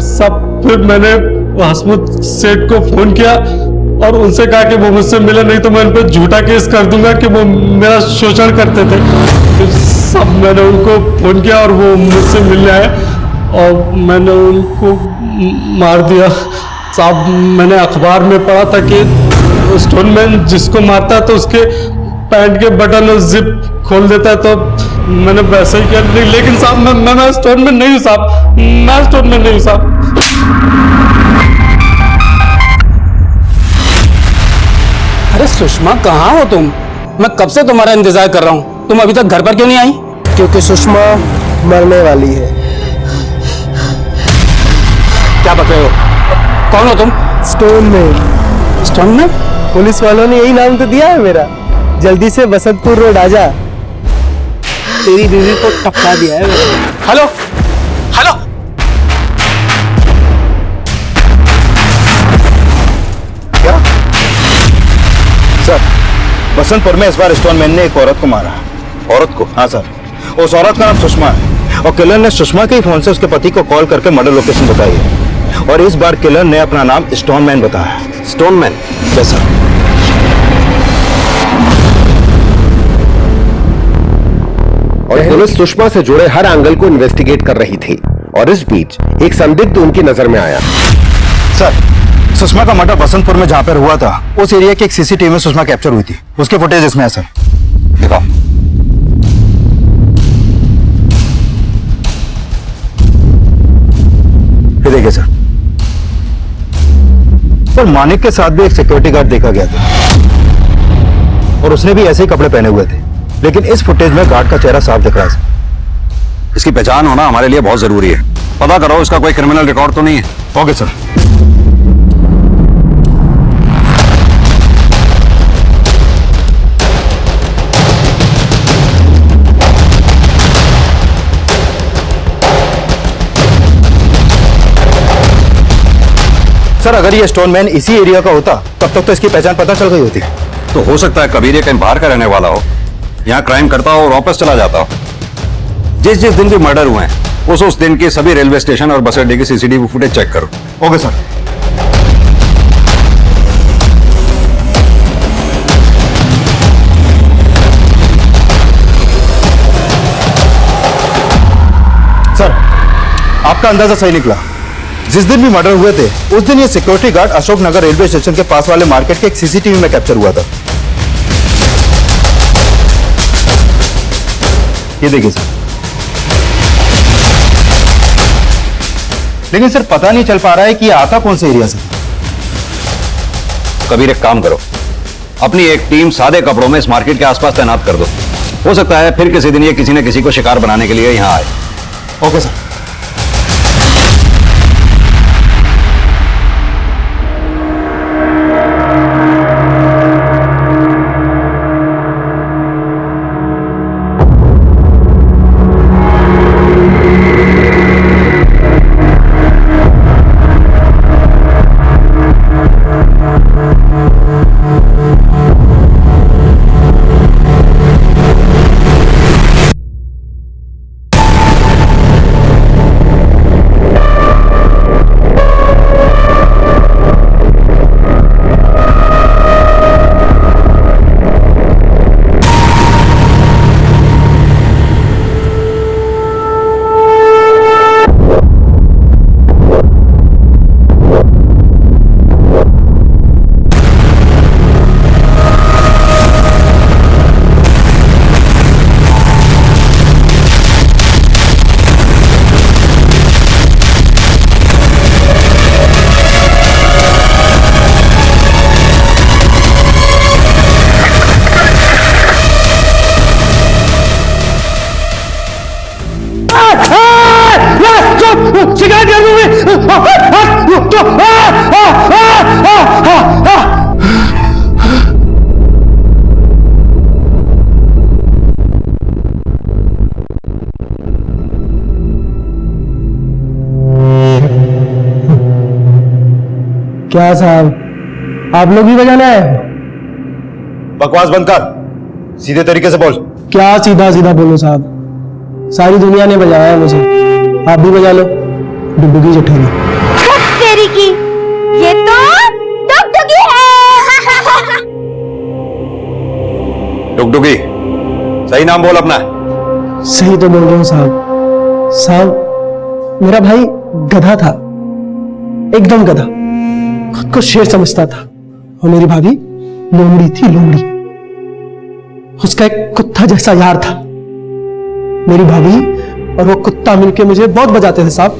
साहब। फिर मैंने हसमुख सेठ को फोन किया और उनसे कहा कि वो मुझसे मिले, नहीं तो मैं उन पर झूठा केस कर दूंगा कि वो मेरा शोषण करते थे। फिर सब मैंने उनको फोन किया और वो मुझसे मिलने आए और मैंने उनको मार दिया साहब। मैंने अखबार में पढ़ा था कि स्टोनमैन जिसको मारता है तो उसके पैंट के बटन और जिप खोल देता है, तो मैंने वैसे ही किया। लेकिन साहब मैं स्टोनमैन नहीं हूँ साहब, मैं स्टोनमैन नहीं हूँ साहब। अरे सुषमा, कहाँ हो तुम? मैं कब से तुम्हारा इंतजार कर रहा हूँ, तुम अभी तक घर पर क्यों नहीं आई? क्योंकि सुषमा मरने वाली है। क्या बक रहे हो? कौन हो तुम? स्टोनमैन। स्टोनमैन? पुलिस वालों ने यही नाम तो दिया है मेरा। जल्दी से बसंतपुर रोड आजा, तेरी बीवी को टपका दिया है मैंने। हेलो हेलो, क्या? सर, बसंतपुर में इस बार स्टोनमैन ने एक औरत को मारा। औरत को? हाँ सर, उस औरत का नाम सुषमा है और किलर ने सुषमा के ही फोन से उसके पति को कॉल करके मर्डर लोकेशन बताई है। और इस बार किलर ने अपना नाम स्टोनमैन बताया है। स्टोनमैन? Yes sir. और पुलिस सुषमा से जुड़े हर एंगल को इन्वेस्टिगेट कर रही थी, और इस बीच एक संदिग्ध उनकी नजर में आया। सर, सुषमा का मर्डर बसंतपुर में जहां पर हुआ था उस एरिया की एक सीसीटीवी में सुषमा कैप्चर हुई थी। उसके फुटेज इसमें है सर। दिखाओ। ये देखिए सर। और मानिक के साथ भी एक सिक्योरिटी गार्ड देखा गया था और उसने भी ऐसे ही कपड़े पहने हुए थे, लेकिन इस फुटेज में गार्ड का चेहरा साफ दिख रहा है सर। इसकी पहचान होना हमारे लिए बहुत जरूरी है। पता करो इसका कोई क्रिमिनल रिकॉर्ड तो नहीं है। Okay sir. सर अगर ये स्टोनमैन इसी एरिया का होता तब तक तो इसकी पहचान पता चल गई होती। तो हो सकता है कबीर ये कहीं बाहर का रहने वाला हो, यहाँ क्राइम करता हो और वापस चला जाता हो। जिस जिस दिन भी मर्डर हुए हैं उस दिन के सभी रेलवे स्टेशन और बस अड्डे की सीसीटीवी फुटेज चेक करो। Okay sir. सर आपका अंदाजा सही निकला। जिस दिन भी मर्डर हुए थे उस दिन ये security guard Ashoknagar railway station के पास वाले मार्केट के एक सीसीटीवी में कैप्चर हुआ था। ये देखिए सर। लेकिन सर पता नहीं चल पा रहा है कि ये आता कौन से एरिया से। कबीर एक काम करो, अपनी एक टीम सादे कपड़ों में इस मार्केट के आसपास तैनात कर दो। हो सकता है फिर किसी दिन ये किसी न किसी को शिकार बनाने के लिए यहाँ आए। Okay sir. शिकायत कर क्या साहब आप लोग ही बजाना है? बकवास बंद कर, सीधे तरीके से बोल। क्या सीधा सीधा बोलो साहब, सारी दुनिया ने बजाया है मुझे, आप भी बजा लो। डुगडुगी जठेरी। तेरी की ये तो डुगडुगी है। डुगडुगी सही नाम बोल अपना। सही तो बोल रहा हूँ साहब। साहब मेरा भाई गधा था, एकदम गधा, खुद को शेर समझता था, और मेरी भाभी लोमड़ी थी, लोमड़ी। उसका एक कुत्ता जैसा यार था। मेरी भाभी और वो कुत्ता मिलके मुझे बहुत बजाते थे साहब,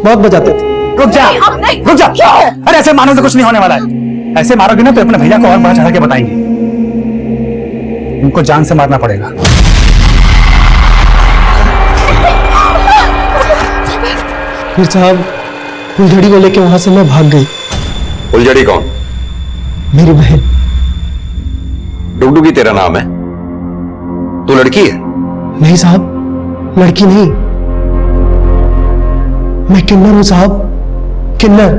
बहुत बजाते थे। रुक जा, रुक जा। अरे ऐसे मारने से कुछ नहीं होने वाला है। ऐसे मारोगे ना तो अपने भैया को और बढ़ा चढ़ा के बताएंगे। इनको जान से मारना पड़ेगा। फिर साहब फुलझड़ी को लेके वहां से मैं भाग गई। फुलझड़ी कौन? मेरी बहन। डुगडुगी तेरा नाम है? तू लड़की है? नहीं साहब, लड़की नहीं, मैं किन्नर हूं साहब, किन्नर।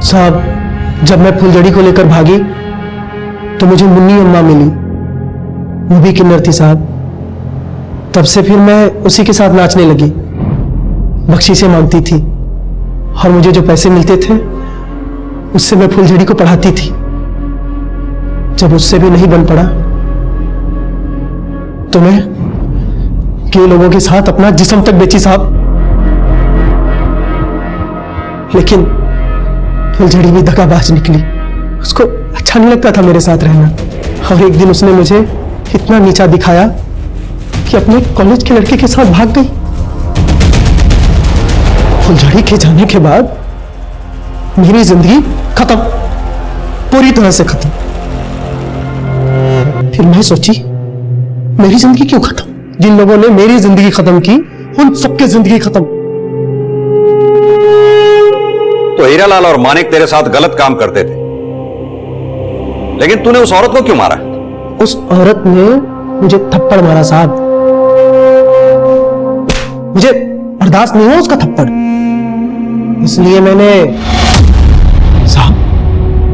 साहब जब मैं फुलझड़ी को लेकर भागी तो मुझे मुन्नी अम्मा मिली, वो भी किन्नर थी साहब। तब से फिर मैं उसी के साथ नाचने लगी, बख्शीशें मांगती थी, और मुझे जो पैसे मिलते थे उससे मैं फुलझड़ी को पढ़ाती थी। जब उससे भी नहीं बन पड़ा तो मैं कई लोगों के साथ अपना जिस्म तक बेची साहब। लेकिन फुलझड़ी भी दगाबाज निकली। उसको अच्छा नहीं लगता था मेरे साथ रहना, और एक दिन उसने मुझे इतना नीचा दिखाया कि अपने कॉलेज के लड़के के साथ भाग गई। फुलझड़ी के जाने के बाद मेरी जिंदगी खत्म, पूरी तरह से खत्म। फिर मैं सोची, मेरी जिंदगी क्यों खत्म? जिन लोगों ने मेरी जिंदगी खत्म की, उन सबकी जिंदगी खत्म। तो हीरालाल और मानिक तेरे साथ गलत काम करते थे, लेकिन तूने उस औरत को क्यों मारा? उस औरत ने मुझे थप्पड़ मारा साहब, मुझे बर्दाश्त नहीं हुआ उसका थप्पड़, इसलिए मैंने साहब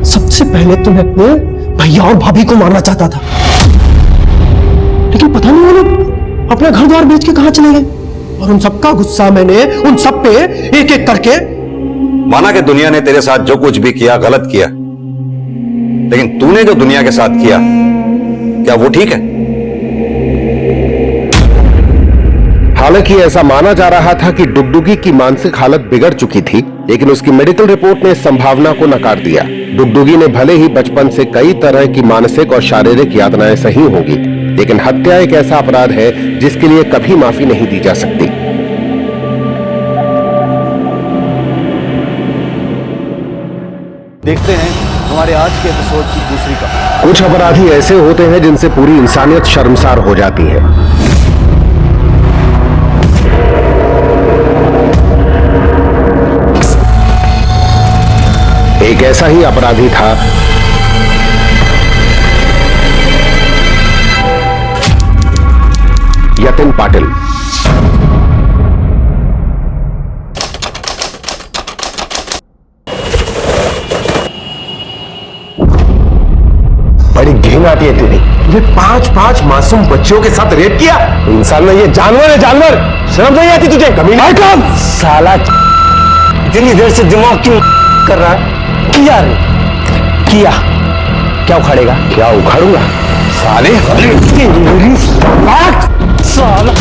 सबसे पहले तो मैं अपने भैया और भाभी को मारना चाहता था, लेकिन पता नहीं वो लोग अपना घर द्वार बेच के कहां चले गए, और उन सबका गुस्सा मैंने उन सब पे एक एक करके। माना कि दुनिया ने तेरे साथ जो कुछ भी किया गलत किया, लेकिन तूने जो दुनिया के साथ किया, क्या वो ठीक है? हालांकि ऐसा माना जा रहा था कि डुगडुगी की मानसिक हालत बिगड़ चुकी थी, लेकिन उसकी मेडिकल रिपोर्ट ने इस संभावना को नकार दिया। डुगडुगी ने भले ही बचपन से कई तरह की मानसिक और शारीरिक यातनाएं सही होंगी, लेकिन हत्या एक ऐसा अपराध है जिसके लिए कभी माफी नहीं दी जा सकती। देखते हैं हमारे आज के एपिसोड की दूसरी कहानी। कुछ अपराधी ऐसे होते हैं जिनसे पूरी इंसानियत शर्मसार हो जाती है। एक ऐसा ही अपराधी था यतिन पाटिल। बड़ी घिन आती है तेरी। ये 5-5 मासूम बच्चों के साथ रेप किया। इंसान नहीं, ये जानवर है, जानवर। शर्म नहीं आती तुझे? कमीना साला, इतनी देर से दिमाग क्यों कर रहा है? किया रे, किया क्या उखाड़ेगा? क्या उखाड़ूंगा साले? साला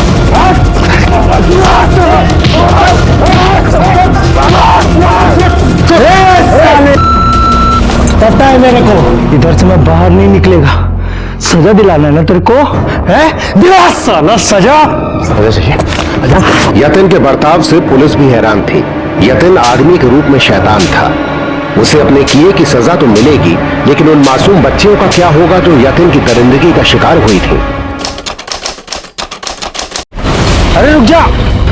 पता है मेरे को, इधर से मैं बाहर नहीं निकलेगा। सजा दिलाना है ना तेरे को, है? दिला साला सजा। यतिन के बर्ताव से पुलिस भी हैरान थी। यतिन आदमी के रूप में शैतान था। उसे अपने किए की सजा तो मिलेगी, लेकिन उन मासूम बच्चियों का क्या होगा जो यतिन की दरिंदगी का शिकार हुई थी? अरे रुक जा,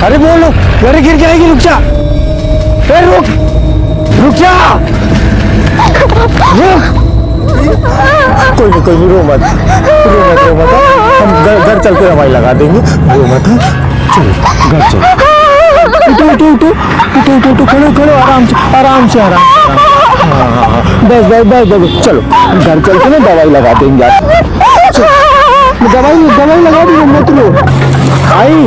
अरे बोलो, अरे गिर जाएगी, रुक जा, अरे रुक जा, कोई नहीं, रो मत, हम घर चल के दवाई लगा देंगे, रो मत, चलो घर चलो। उठो, खड़ो, आराम से, हाँ, बस, चलो घर चल के ना दवाई लगा देंगे आप। दवाई लगा देंगे, मत रो। आई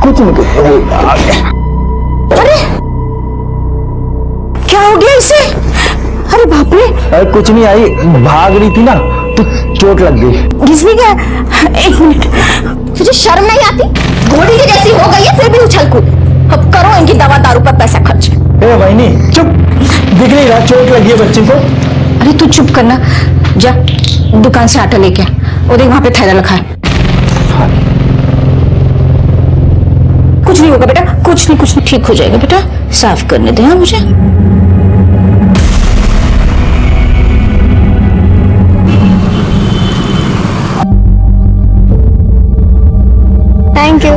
कुछ नहीं। अरे क्या हो गया इसे? अरे बाप रे! अरे कुछ नहीं, आई भाग रही थी ना तो चोट लग गई। घिसनी क्या? एक मिनट, तुझे शर्म नहीं आती? घोड़ी की जैसी हो गई है फिर भी उछल कूद। अब करो इनकी दवा दारू पर पैसा खर्च। ए बहनी चुप, दिख नहीं रहा चोट लगी है बच्चे को? अरे तू चुप करना, जा दुकान से आटा लेके आ, और देख वहां पे थैला रखा है। कुछ नहीं होगा बेटा, कुछ नहीं, ठीक हो जाएगा बेटा। साफ करने दे हाँ मुझे। Thank you.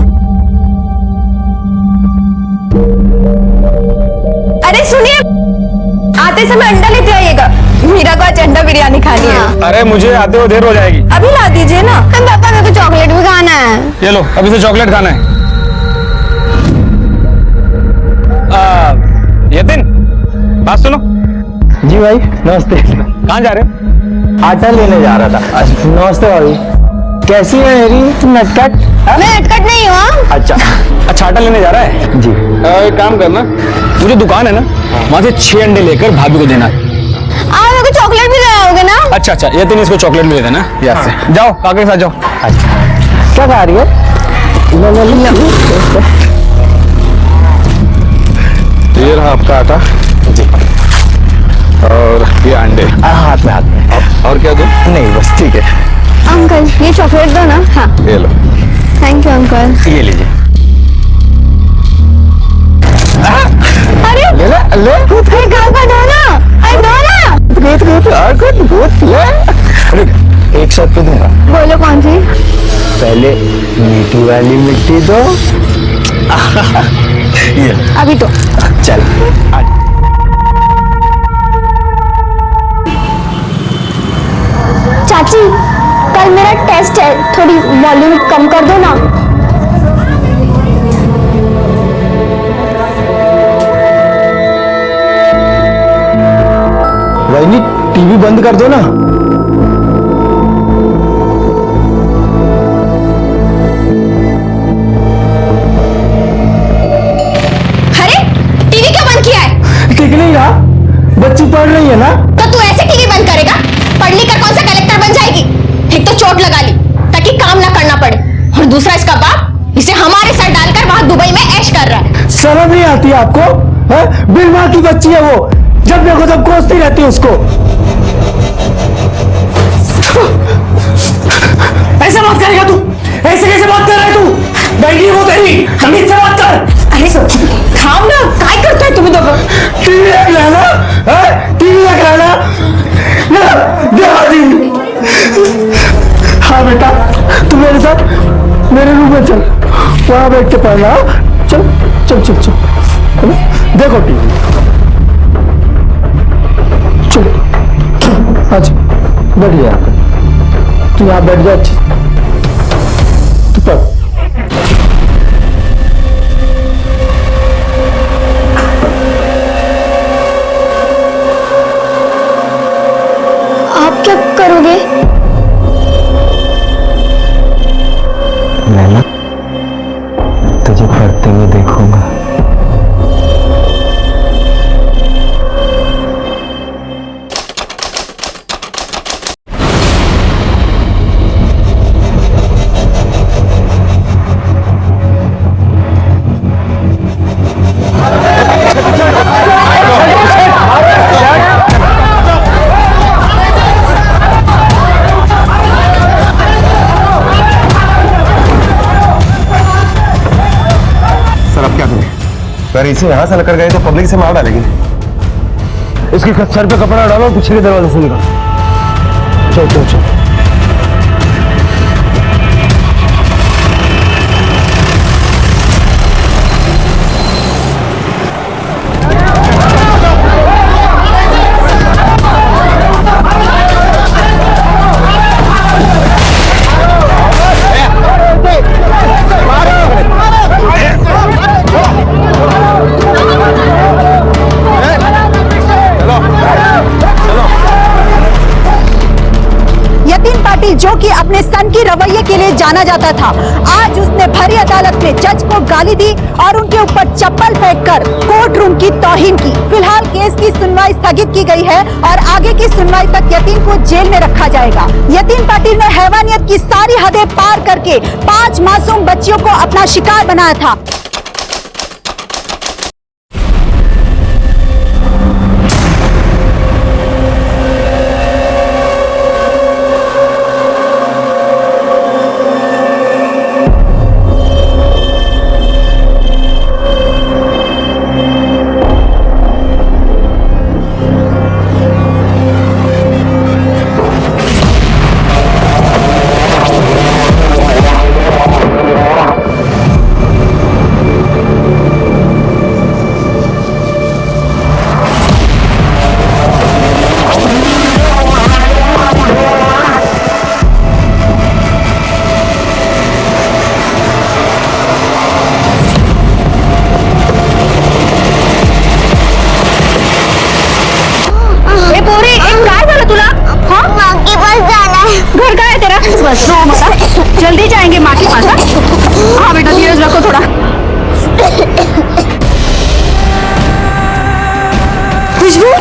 अरे सुनिए, आते समय अंडा लेते आइएगा, मीरा को आज अंडा बिरयानी खानी है। अरे मुझे आते हुए देर हो जाएगी। अभी ला दीजिए ना। पापा मेरे को चॉकलेट भी खाना है। ये लो, अभी से चॉकलेट खाना है। यतिन, बात सुनो। जी भाई नमस्ते। कहाँ जा रहे हो? आटा लेने जा रहा था। नमस्ते भाभी, कैसी है मेरी नटखट? मैं नटखट नहीं हूँ। अच्छा आटा लेने जा रहा है? जी। एक काम करना, मुझे दुकान है ना, वहां से 6 अंडे लेकर भाभी को देना। आप मेरे को चॉकलेट भी ले आओगे ना? अच्छा, यतिन इसको चॉकलेट भी दे देना याद से। जाओ काके के साथ जाओ। अच्छा क्या खा रही है? ये रहा आपका आटा जी, और ये अंडे हाथ में और क्या दो? नहीं बस ठीक है। अंकल ये चॉकलेट दो ना। हाँ ये लो। Thank you uncle. ये लीजिए। अरे ले ले अरे गाल का दो ना, अरे दो ना। एक शर्त पे दूंगा। बोलो कौन सी? पहले मीठी वाली मिट्टी दो। ये अभी तो चल। चाची कल मेरा टेस्ट है, थोड़ी वॉल्यूम कम कर दो ना। वही टीवी बंद कर दो ना। अरे टीवी क्यों बंद किया है? ठीक नहीं यार, बच्ची पढ़ रही है ना। तो तू ऐसे टीवी बंद करेगा? पढ़ लिख कर कौन सा कलेक्टर बन जाएगी? एक तो चोट लगा ली ताकि काम ना करना पड़े, और दूसरा इसका बाप इसे हमारे सर डालकर वहां दुबई में ऐश कर रहा है। शर्म नहीं आती आपको? बिन माँ की बच्ची है वो, जब देखो तब कोसती रहती है उसको। ऐसे बात करेगा तू? ऐसे कैसे बात कर रहा है तू? बैठी वो तेरी, तमीज से बात कर। अरे खाओ ना, काय करता है तुम्हें दोनों? टीवी देख रहा है ना? टीवी देख रहा है ना? देखा टीवी। हाँ बेटा, तू मेरे साथ मेरे रूम में चल, वहां बैठ के पढ़ना। चल चल चल चल, देखो टीवी। चल अच्छा बैठ जा, तू यहाँ बैठ जा, अच्छी तू पढ़। आप क्या करोगे? मैं ना तुझे पढ़ते हुए देखूंगा। अगर इसे यहाँ से लेकर गए तो पब्लिक से मार डालेगी। इसके सर पे कपड़ा डालो, पीछे के दरवाजे से निकल। चल चल चल। जो कि अपने सन की रवैये के लिए जाना जाता था, आज उसने भरी अदालत में जज को गाली दी और उनके ऊपर चप्पल फेंककर कोर्ट रूम की तौहीन की। फिलहाल केस की सुनवाई स्थगित की गई है और आगे की सुनवाई तक यतीन को जेल में रखा जाएगा। यतीन पाटिल ने हैवानियत की सारी हदें पार करके 5 मासूम बच्चियों को अपना शिकार बनाया था। जल्दी जाएंगे माँ के पास। हाँ बेटा धीरज रखो थोड़ा। खुशबू,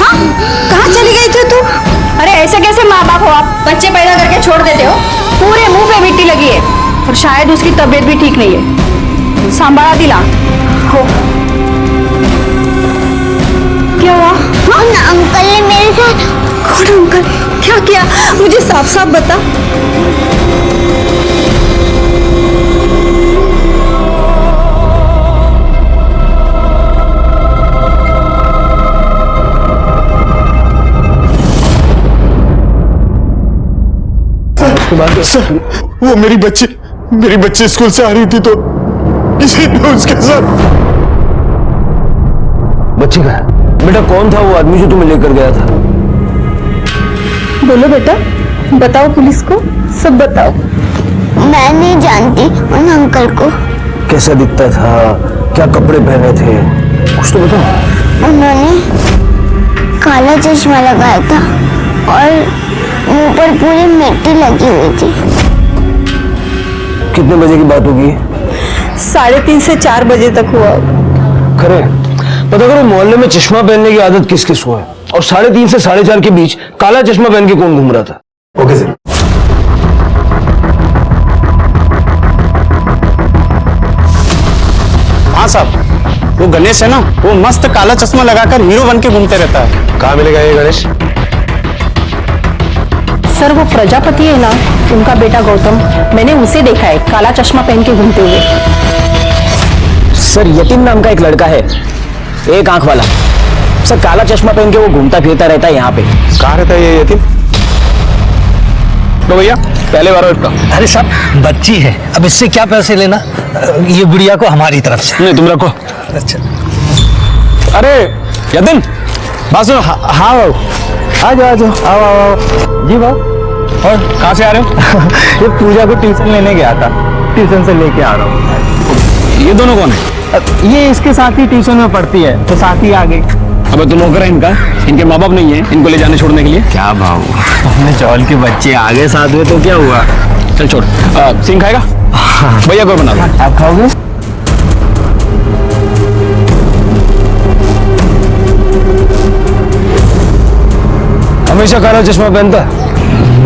हाँ कहाँ चली गई थी तू? अरे ऐसे कैसे माँ बाप हो आप, बच्चे पैदा करके छोड़ देते हो? पूरे मुंह पे मिट्टी लगी है। और शायद उसकी तबीयत भी ठीक नहीं है। सांभाळा तिला। हो क्या हुआ? उन अंकल ने मेरे साथ। कौन अंकल? क्या किया? मुझे साफ साफ बता। सर, वो मेरी बच्ची स्कूल से आ रही थी तो किसी ने उसके साथ। बच्ची का बेटा कौन था वो आदमी जो तुम्हें लेकर गया था? बोलो बेटा, बताओ पुलिस को, सब बताओ। मैं नहीं जानती उन अंकल को। कैसा दिखता था, क्या कपड़े पहने थे, कुछ तो बताओ। उन्होंने काला चश्मा लगाया था और मुंह पर पूरी मिट्टी लगी हुई थी। कितने बजे की बात होगी? 3:30 से 4 बजे तक हुआ। खरे पता करो मोहल्ले में चश्मा पहनने की आदत किस किस को है, और 3:30 से 4:30 के बीच काला चश्मा पहन के कौन घूम रहा था? Okay sir. हाँ साहब, वो गणेश है ना, वो मस्त काला चश्मा लगाकर हीरो बन के घूमते रहता है। कहाँ मिलेगा ये गणेश? सर वो प्रजापति है ना, उनका बेटा गौतम, मैंने उसे देखा है काला चश्मा पहन के घूमते हुए। सर यतीम नाम का एक लड़का है, एक आंख वाला। सर काला चश्मा पहन के वो घूमता फिरता रहता है यहाँ पे। कहाँ रहता है ये यतीम? तो भैया पहले बार इसका। अरे साहब बच्ची है, अब इससे क्या पैसे लेना, ये गुड़िया को हमारी तरफ से। नहीं तुम रखो। अच्छा। अरे यतीम बात सुनो। हाँ बाबू, आ जाओ आओ आओ। जी बाबू। और कहाँ से आ रहे हो? ये पूजा को ट्यूशन लेने गया था, ट्यूशन से लेके आ रहा हूँ। ये दोनों कौन है? ये इसके साथ ही ट्यूशन में पढ़ती है, तो साथ ही आ गई। अबे तुम नौकर है इनका, इनके माँ बाप नहीं है इनको ले जाने छोड़ने के लिए? क्या बाबू, अपने चौल के बच्चे आगे साथ हुए तो क्या हुआ? चल छोड़। सिंह खाएगा? भैया को बना दो। आप खाओगे? हमेशा काला चश्मा पहनता?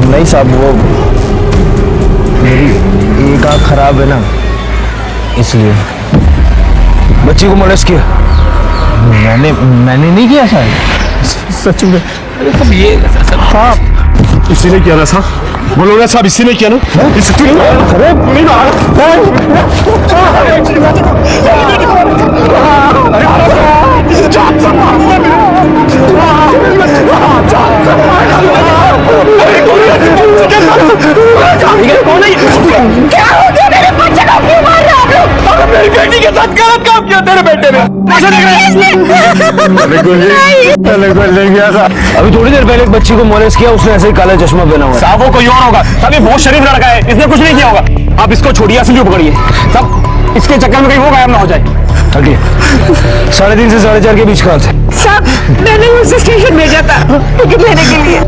नहीं साहब, वो मेरी एक आँख खराब है ना, इसलिए। बच्ची को मोलेस्ट किया? मैंने नहीं किया सर। सच में? अरे सब ये हाँ इसी ने किया ना साहब। बोलो ना साहब, इसी ने किया ना? क्या हो गया मेरे बच्चे को? क्यों मार रहे हो आप लोग? मेरी बेटी के साथ गलत काम किया तेरे बेटे ने। अभी थोड़ी देर पहले एक बच्ची को मोलेस्ट किया, उसने ऐसे ही काला चश्मा पहना हुआ है। साहब वो कोई और होगा, तभी बहुत शरीफ लड़का है, इसने कुछ नहीं किया होगा। आप इसको छोड़िए, असली पकड़िए सब, इसके चक्कर में कहीं वो गायब ना हो जाए। हटिए। 3:30 से 4:30 के बीच कहाँ थे? साहब मैंने उसे स्टेशन भेजा था टिकट लेने के लिए।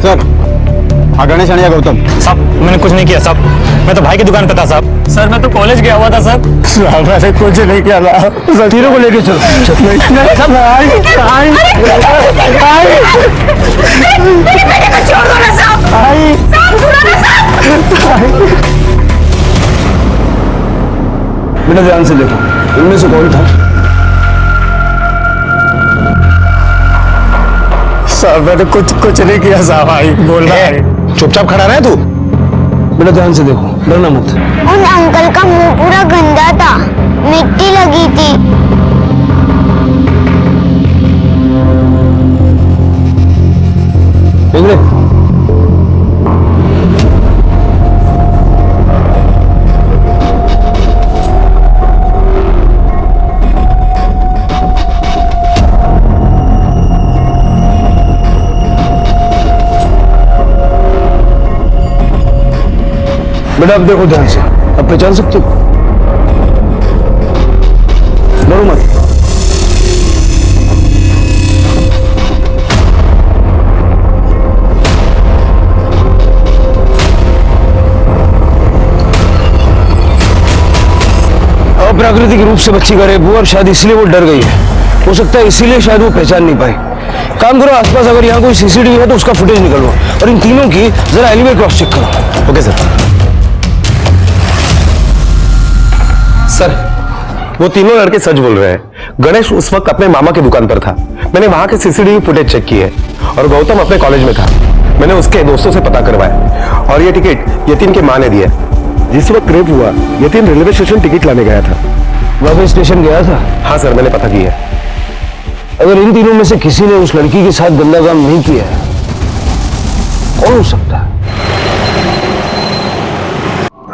सर गणेश या गौतम? साहब मैंने कुछ नहीं किया साहब, मैं तो भाई की दुकान पे था साहब। सर मैं तो कॉलेज गया हुआ था सर। मैंने कुछ नहीं किया था। तीनों को लेके चलो। बेटा ध्यान से देखो, इनमें से कौन था? साहब मैंने कुछ नहीं किया साहब। भाई बोल रहा है। चुपचाप खड़ा रहे तू। बेटा ध्यान से देखो, डरना मत। उन अंकल का मुंह पूरा गंदा था, मिट्टी लगी थी। देख ले। बेटा अब देखो ध्यान से, अब पहचान सकते हो? डरो मत। अप्राकृतिक रूप से बच्ची का रेप हुआ और शायद इसलिए वो डर गई है। हो सकता है इसीलिए शायद वो पहचान नहीं पाए। काम करो, आसपास अगर यहाँ कोई सीसीटीवी है तो उसका फुटेज निकलवाओ और इन तीनों की जरा एलिवे क्रॉस चेक करो। Okay sir. सर, वो तीनों लड़के सच बोल रहे हैं। गणेश उस वक्त अपने मामा की दुकान पर था। मैंने वहां के सीसीटीवी फुटेज चेक किए और गौतम अपने कॉलेज में था। मैंने उसके दोस्तों से पता करवाया और ये टिकट यतीन की मां ने दिया। जिस वक्त रेप हुआ यतीन रेलवे स्टेशन टिकट लाने गया था। वह स्टेशन गया था? हाँ सर, मैंने पता किया। अगर इन तीनों में से किसी ने उस लड़की के साथ गंदा काम नहीं किया है, कौन हो सकता है?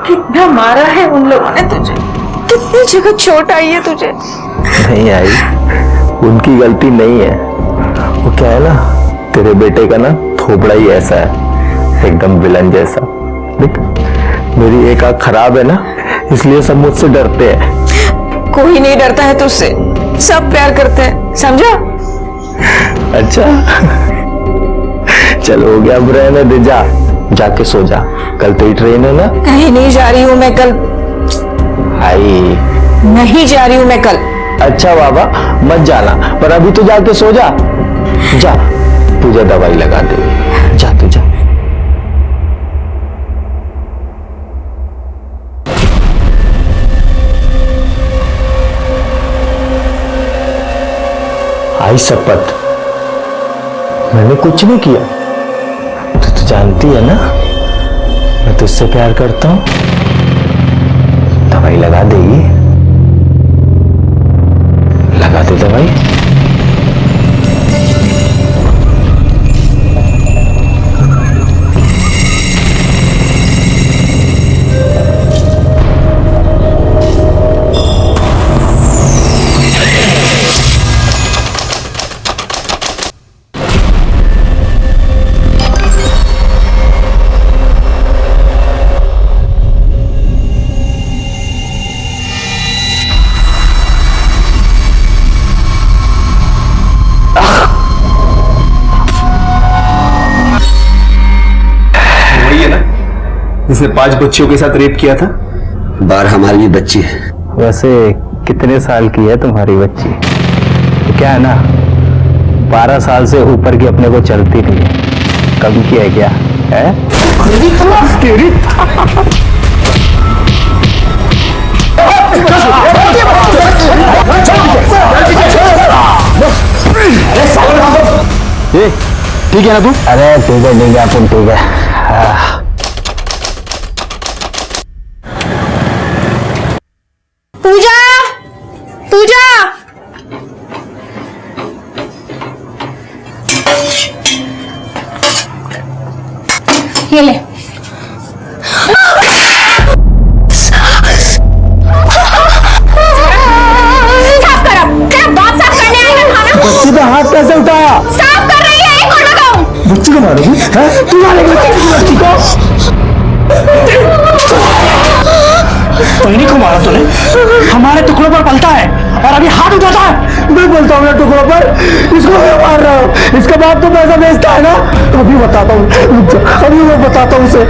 कितना मारा है उन लोगों ने तुझे, कितनी जगह चोट आई है तुझे। नहीं आई, उनकी गलती नहीं है। वो क्या है ना, तेरे बेटे का ना थोपड़ा ही ऐसा है, एकदम विलन जैसा। देख, मेरी एक आंख खराब है ना, इसलिए सब मुझसे डरते हैं। कोई नहीं डरता है तुझसे, सब प्यार करते हैं, समझा? अच्छा चलो हो गया, अब रहने दे, जा जाके सो जा, कल तेरी ट्रेन है ना। कहीं नहीं जा रही हूँ मैं कल। आई नहीं जा रही हूँ मैं कल। अच्छा बाबा, मत जाना, पर अभी तो जाके सो जा। जा, तुझे दवाई लगा दे, जा तू जा। आई शपथ, मैंने कुछ नहीं किया। तू तो जानती है ना मैं तुझसे प्यार करता हूं। दवाई लगा देगी, लगा दे दवाई। जिसने 5 बच्चियों के साथ रेप किया था। बार हमारी भी बच्ची है। वैसे कितने साल की है तुम्हारी बच्ची? तो क्या है ना, 12 साल से ऊपर की अपने को चलती नहीं है। कम की है क्या है? तेरी ठीक है ना तू? अरे ठीक है अपन, ठीक है। पूजा, पूजा, ये ले। साफ कर, अब क्या बात साफ करने आएगा खाना? बच्ची पे हाथ कैसे उठाया? साफ कर रही है, एक और लगाऊं? बच्ची को मारोगी? तू मारेगी बच्ची को? पहिनी को मारा तूने? हमारे टुकड़ों पर पलता है और अभी हाथ उठाता है। मैं बोलता हूँ ना टुकड़ों पर, इसको मैं मार रहा हूँ। इसके बाद तो पैसा बेचता है ना, तो अभी बताता हूँ, अभी मैं बताता हूँ उसे।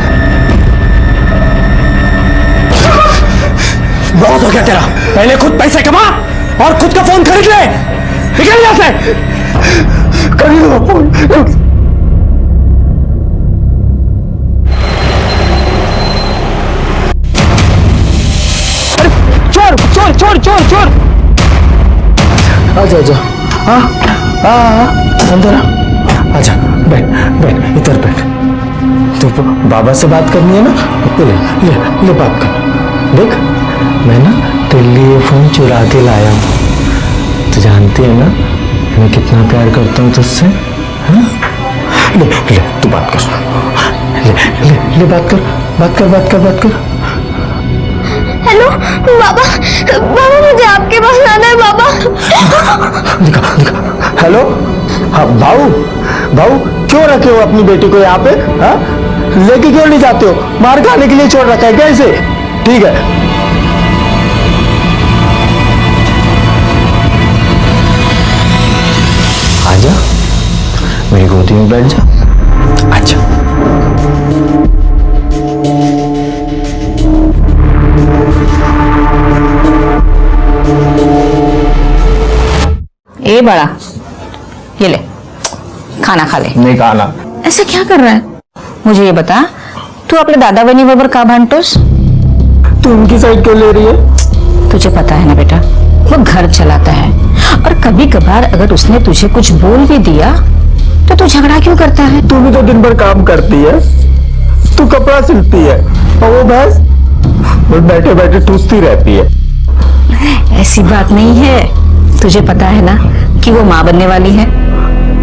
बहुत हो गया तेरा, पहले खुद पैसे कमा और खुद का फोन खरीद ले। निकल यहाँ से। खरीदो फोन। चोर चोर चोर चोर। आजा आजा, हाँ हाँ अंदर आ। आजा, बैठ बैठ, इधर बैठ। तो बाबा से बात करनी है ना, ले ले ले बात कर। देख, मैं ना तेरे लिए फोन चुरा के लाया हूँ। तो जानती है ना मैं कितना प्यार करता हूँ तुझसे। हाँ, ले ले तू बात कर, ले ले ले बात कर, बात कर, बात कर, बात कर। हेलो बाबा, बाबा मुझे आपके पास आना है बाबा। दिखा दिखा। हेलो, हाँ भाऊ, भाऊ क्यों रखे हो अपनी बेटी को यहाँ पे? हाँ, लेके क्यों नहीं जाते हो? मार खाने के लिए छोड़ रखा है क्या इसे? ठीक है, आजा मेरी गोदी में बैठ जा। अच्छा, ले बड़ा, ये ले खाना खा ले। नहीं खाना। ऐसा क्या कर रहा है? मुझे ये बता, तू आपल्या दादा बहिणी बरोबर का भांडतोस? तू उनकी साइड क्यों ले रही है? तुझे पता है ना बेटा, वो घर चलाता है और कभी कभार अगर उसने तुझे कुछ बोल भी दिया तो तू झगड़ा क्यों करता है? तू भी तो दिन भर काम करती है, तू कपड़ा सिलती है और वो भैंस वो बैठे बैठे ठूसती रहती है। ऐसी बात नहीं है, तुझे पता है ना कि वो माँ बनने वाली है।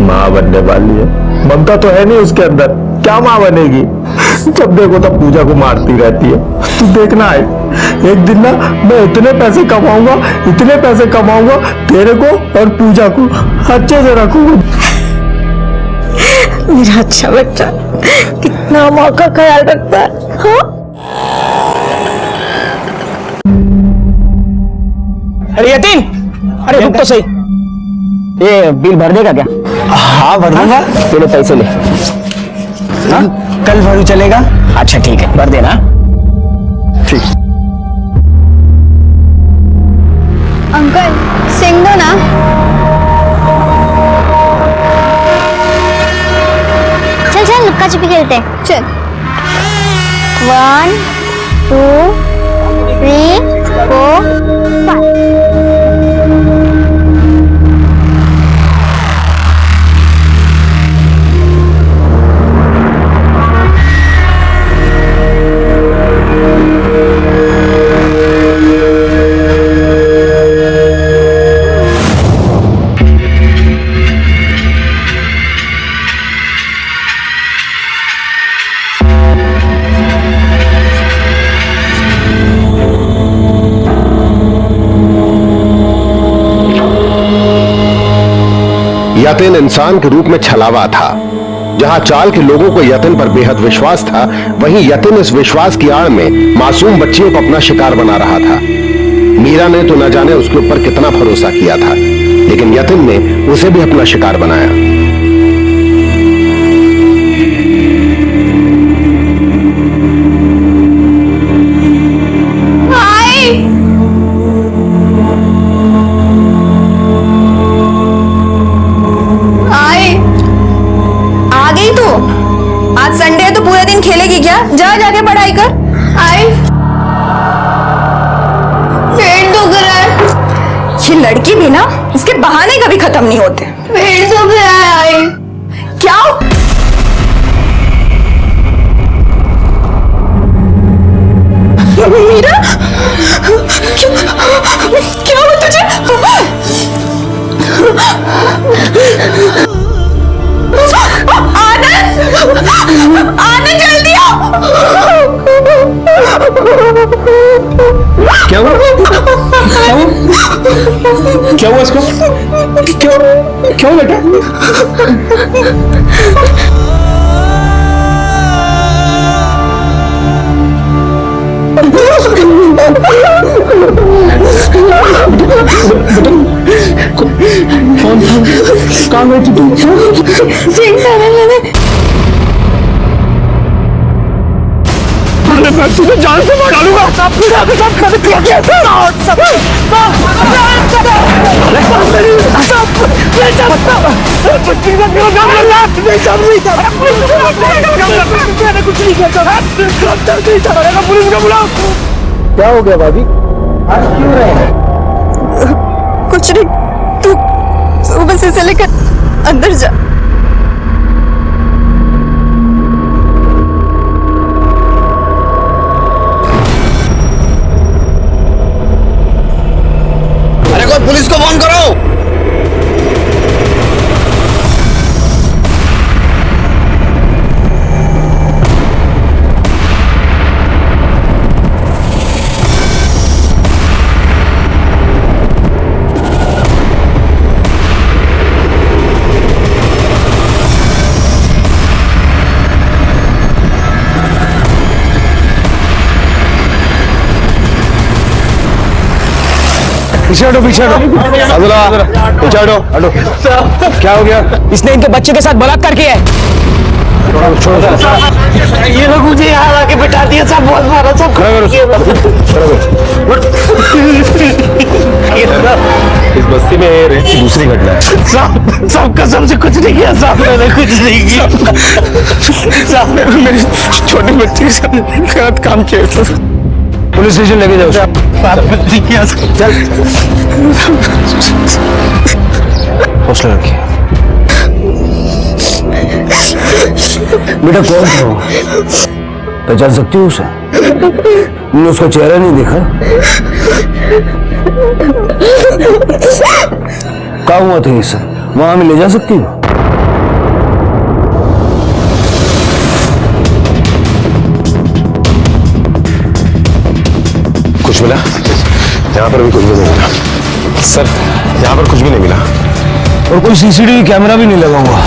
माँ बनने वाली है? ममता तो है नहीं उसके अंदर, क्या माँ बनेगी? जब देखो तब पूजा को मारती रहती है। तू देखना है, एक दिन ना मैं इतने पैसे कमाऊंगा, इतने पैसे कमाऊंगा, तेरे को और पूजा को अच्छे से रखूंगा। मेरा अच्छा बच्चा कितना माँ का ख्याल रखता है। हाँ? अरे यतीन, अरे रुक तो सही, ये बिल भर देगा क्या? हाँ भर दूंगा। चलो पैसे ले। हाँ कल भरू चलेगा? अच्छा ठीक है, भर देना। ठीक। अंकल सिंग दो ना। चल चल लुक्का छिपी खेलते हैं, चल। 1 2 3 4 5। यतिन इंसान के रूप में छलावा था। जहां चाल के लोगों को यतिन पर बेहद विश्वास था, वहीं यतिन इस विश्वास की आड़ में मासूम बच्चियों को अपना शिकार बना रहा था। मीरा ने तो न जाने उसके ऊपर कितना भरोसा किया था, लेकिन यतिन ने उसे भी अपना शिकार बनाया। संडे है तो पूरा दिन खेलेगी क्या? जा जाके पढ़ाई कर। आई पेट दुख रहा है। ये लड़की भी ना, इसके बहाने कभी खत्म नहीं होते। पेट दुख रहा है। आई क्या? मीरा क्या हुआ तुझे? आनंद जल्दी आओ। क्या हुआ? क्या हुआ इसको? क्यों बेटा? कौन था? कहाँ गई थी तुम? मैं तुझे जान से मार डालूंगा। क्या हो गया भाभी? आज क्यों रहे हैं? कुछ नहीं, तू बस इसे लेकर अंदर जा। पुलिस को फोन करो। पीछे हटो, पीछे हटो, पीछे हटो, हटो। क्या हो गया? इसने इनके बच्चे के साथ बलात्कार किया है। ये लोग मुझे यहाँ आके बिठा दिया, सब बहुत मारा, सब इस बस्ती में रेप की दूसरी घटना है। साहब कसम से कुछ नहीं किया साहब, मैंने कुछ नहीं किया साहब। मेरी छोटी बच्ची के साथ गलत काम किया। पुलिस स्टेशन लेके जाओ। साहब कुछ नहीं किया। चल हौसला रखिए। बेटा कौन था वो? पहचान सकती हो उसे? तुमने उसका चेहरा नहीं देखा? क्या हुआ था इसे? वहां में ले जा सकती हो? कुछ मिला? यहाँ पर भी कुछ भी नहीं मिला सर, यहाँ पर कुछ भी नहीं मिला। और कोई सीसीटीवी कैमरा भी नहीं लगा हुआ।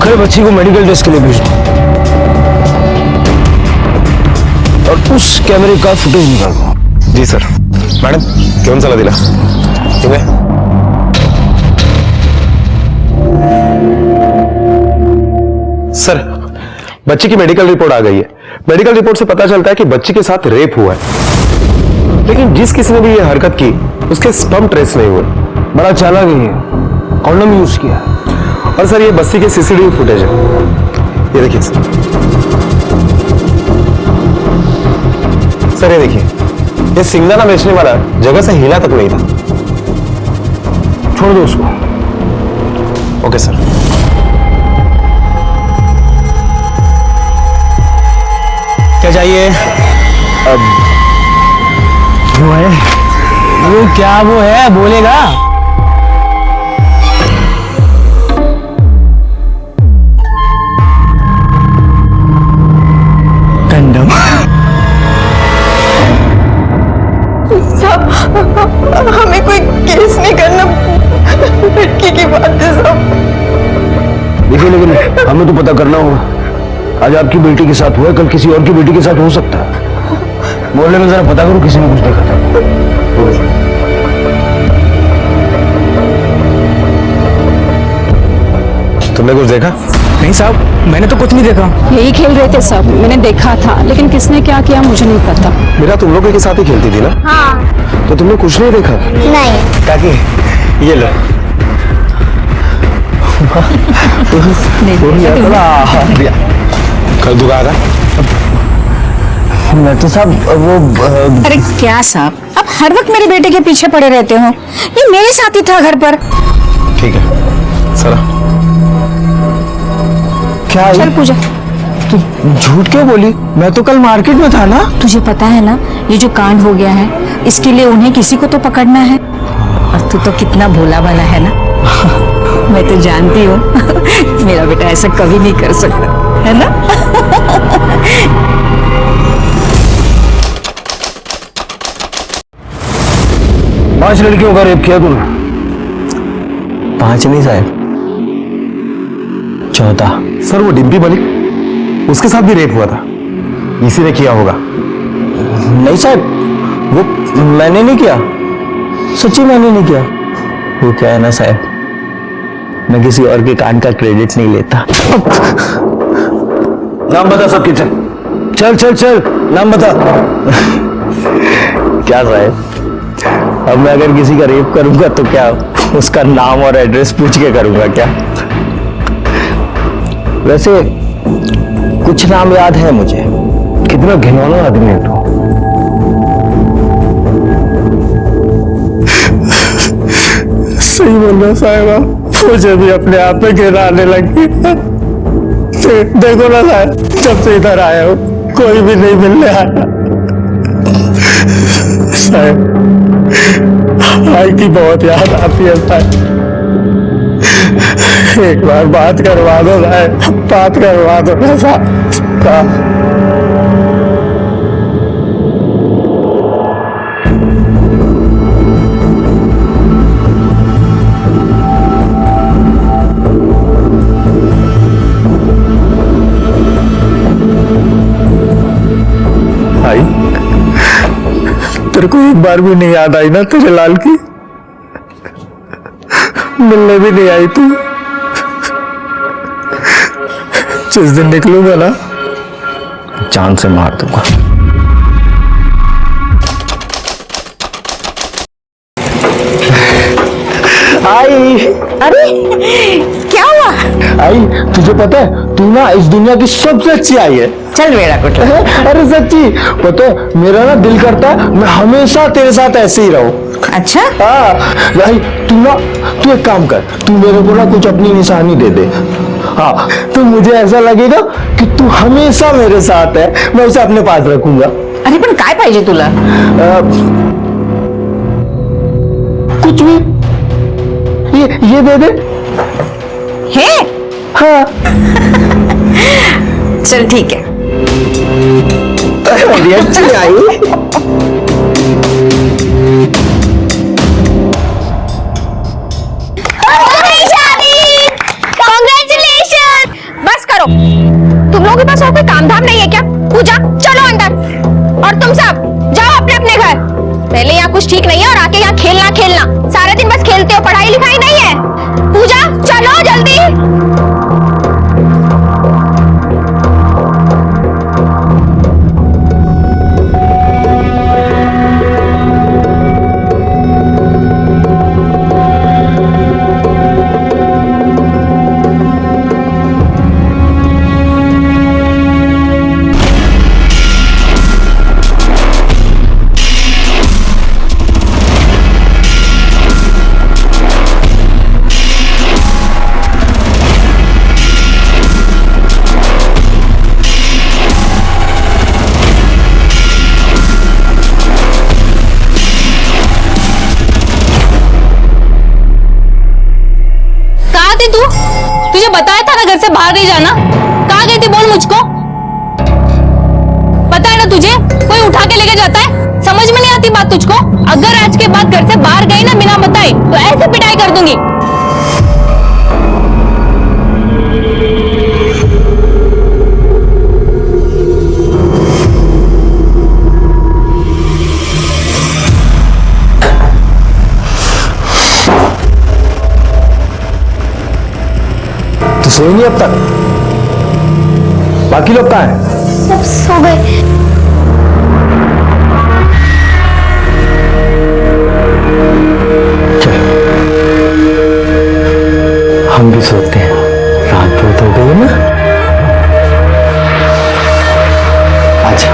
खड़े बच्ची को मेडिकल टेस्ट के लिए भेज दो और उस कैमरे का फुटेज निकालो। जी सर। मॅडम घेऊन चला तिला। ठीक आहे सर, बच्ची की मेडिकल रिपोर्ट आ गई है। मेडिकल रिपोर्ट से पता चलता है कि बच्ची के साथ रेप हुआ है, लेकिन जिस किसी ने भी ये हरकत की उसके स्पर्म ट्रेस नहीं हुए। बड़ा चालाक है, कॉन्डोम यूज किया। और सर ये बस्ती के सीसीटीवी फुटेज है, ये देखिए सर ये देखिए, ये सिंगदाना बेचने वाला जगह से हिला तक नहीं था। छोड़ दो उसको। Okay sir. क्या चाहिए? वो है, वो क्या वो है बोलेगा? कंडम। साहब हमें कोई केस नहीं करना, लड़की की बात है साहब। देखिए लेकिन हमें तो पता करना होगा। आज आपकी बेटी के साथ हुआ है, कल किसी और की बेटी के साथ हो सकता है। मोहल्ले में जरा पता करो किसी ने कुछ देखा था। तुमने कुछ देखा? नहीं साहब, मैंने तो कुछ नहीं देखा। यही खेल रहे थे सब, मैंने देखा था, लेकिन किसने क्या किया मुझे नहीं पता। मेरा तुम लोगों के साथ ही खेलती थी ना? हाँ। तो तुमने कुछ नहीं देखा? नहीं। काकी ये लो। कल दुआ था। मैं तो साहब वो अरे क्या साहब, आप हर वक्त मेरे बेटे के पीछे पड़े रहते हो। ये मेरे साथ ही था घर पर। ठीक है सर। क्या चल पूजा। तू झूठ क्यों बोली? मैं तो कल मार्केट में था ना। तुझे पता है ना ये जो कांड हो गया है, इसके लिए उन्हें किसी को तो पकड़ना है। और तू तो कितना भोला भाला है ना। मैं तो जानती हूँ मेरा बेटा ऐसा कभी नहीं कर सकता, है ना? 5 लड़कियों का रेप किया तूने? 5 नहीं साहब, 14। सर वो डिम्पी मलिक, उसके साथ भी रेप हुआ था, इसी ने किया होगा। नहीं साहब, वो मैंने नहीं किया, सच्ची मैंने नहीं किया। वो क्या है ना साहब, मैं किसी और के कांड का क्रेडिट नहीं लेता। नाम बता सबके। चल चल चल चल, नाम बता। क्या साहब, अब मैं अगर किसी का रेप करूंगा तो क्या उसका नाम और एड्रेस पूछ के करूंगा क्या? वैसे कुछ नाम याद है मुझे। कितना घिनौना आदमी है तू। सही बोल रहा साहिबा, मुझे भी अपने आप में घृणा आने लगी। देखो ना साहब, जब से इधर आया हूँ कोई भी नहीं मिलने आया। साहब भाई की बहुत याद आती है साहब। एक बार बात करवा दो साहब, बात करवा दो ना साहब। तेरे को एक बार भी नहीं याद आई ना तेरे लाल की? मिलने भी नहीं आई तू? जिस दिन निकलूंगा ना जान से मार दूंगा। आई अरे क्या हुआ? आई, तुझे पता है तू ना इस दुनिया की सबसे अच्छी आई है। चल मेरा कुछ। अरे सच्ची पता है, मेरा ना दिल करता है मैं हमेशा तेरे साथ ऐसे ही रहूं। अच्छा हाँ भाई, तू एक काम कर, तू मेरे को ना कुछ अपनी निशानी दे दे। हाँ, तो मुझे ऐसा लगेगा कि तू हमेशा मेरे साथ है, मैं उसे अपने पास रखूंगा। अरे पण काय पाहिजे तुला? कुछ भी, ये दे दे। हे हाँ चल ठीक है। बड़ी अच्छी आई। बस करो, तुम लोगों के पास और कोई काम धाम नहीं है क्या? पूजा चलो अंदर, और तुम सब जाओ अपने अपने घर। पहले यहाँ कुछ ठीक नहीं है और आके यहाँ खेलना सारे दिन बस खेलते हो, पढ़ाई लिखाई नहीं है। पूजा चलो जल्दी। तुझे बताया था ना घर से बाहर नहीं जाना। कहाँ गई थी बोल मुझको? पता है ना तुझे, कोई उठा के लेके जाता है, समझ में नहीं आती बात तुझको। अगर आज के बाद घर से बाहर गई ना बिना बताए तो ऐसे पिटाई कर दूंगी। तो सोई नहीं अब तक? बाकी लोग कहाँ हैं? सब सो गए। हम भी सोते हैं, रात बहुत हो गई है ना। आजा।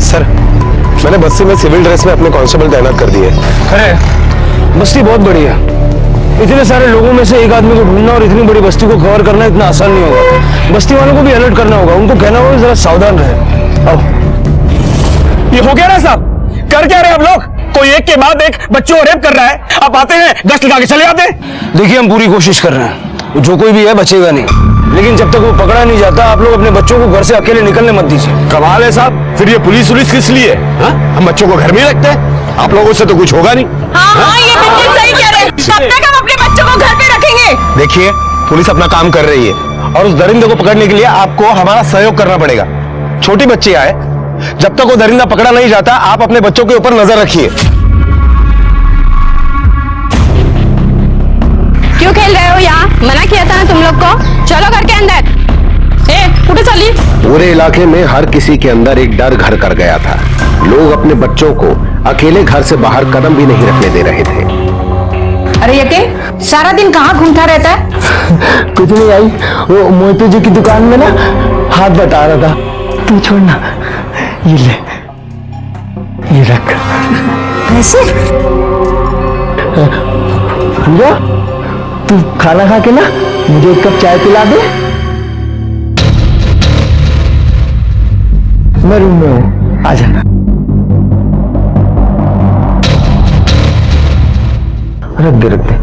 सर, मैंने बस्ती में सिविल ड्रेस में अपने कांस्टेबल तैनात कर दिए। अरे बस्ती बहुत बड़ी है, इतने सारे लोगों में से एक आदमी को ढूंढना और इतनी बड़ी बस्ती को कवर करना इतना आसान नहीं होगा। बस्ती वालों को भी अलर्ट करना होगा, उनको कहना होगा जरा सावधान रहे। आओ। ये हो गया ना साहब, कर क्या रहे आप लोग? कोई एक के बाद एक बच्चों को रेप कर रहा है, आप आते हैं गश्त लगा के चले जाते हैं। देखिए, हम पूरी कोशिश कर रहे हैं, जो कोई भी है बचेगा नहीं, लेकिन जब तक वो पकड़ा नहीं जाता आप लोग अपने बच्चों को घर से अकेले निकलने मत दीजिए। कमाल है साहब, फिर ये पुलिस किस लिए? हाँ? हम बच्चों को घर में ही रखते हैं, आप लोगों से तो कुछ होगा नहीं। हाँ, ये बिल्कुल सही कह रहे हैं। कब तक हम अपने बच्चों को घर पे रखेंगे? देखिए, पुलिस अपना काम कर रही है और उस दरिंदे को पकड़ने के लिए आपको हमारा सहयोग करना पड़ेगा। छोटी बच्ची आए, जब तक वो दरिंदा पकड़ा नहीं जाता आप अपने बच्चों के ऊपर नजर रखिए। क्यों खेल रहे हो यहाँ? मना किया था ना तुम लोग को। चलो घर के अंदर। उठो चली। पूरे इलाके में हर किसी के अंदर एक डर घर कर गया था। लोग अपने बच्चों को अकेले घर से बाहर कदम भी नहीं रखने दे रहे थे। अरे यके, सारा दिन कहाँ घूमता रहता है? कुछ नहीं आई, वो मोती जी की दुकान में ना हाथ बटा रहा था। तू छोड़ना, ये ले, ये रख। ऐसे? पूजा, तू खाना खा के ना मुझे एक कप चाय पिला दे। मैं रूम में हूँ, आ जाना। रख दे रख दे।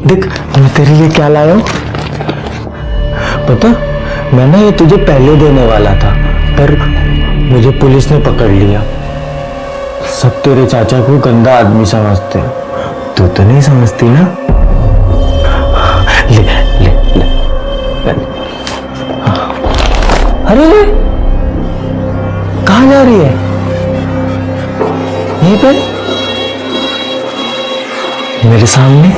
देख, मैं तेरे लिए क्या लाया हूँ पता? मैं ना ये तुझे पहले देने वाला था, पर मुझे पुलिस ने पकड़ लिया। सब तेरे चाचा को गंदा आदमी समझते हैं, तू तो नहीं समझती ना? ले ले ले, ले। अरे कहाँ जा रही है? यहीं पे? मेरे सामने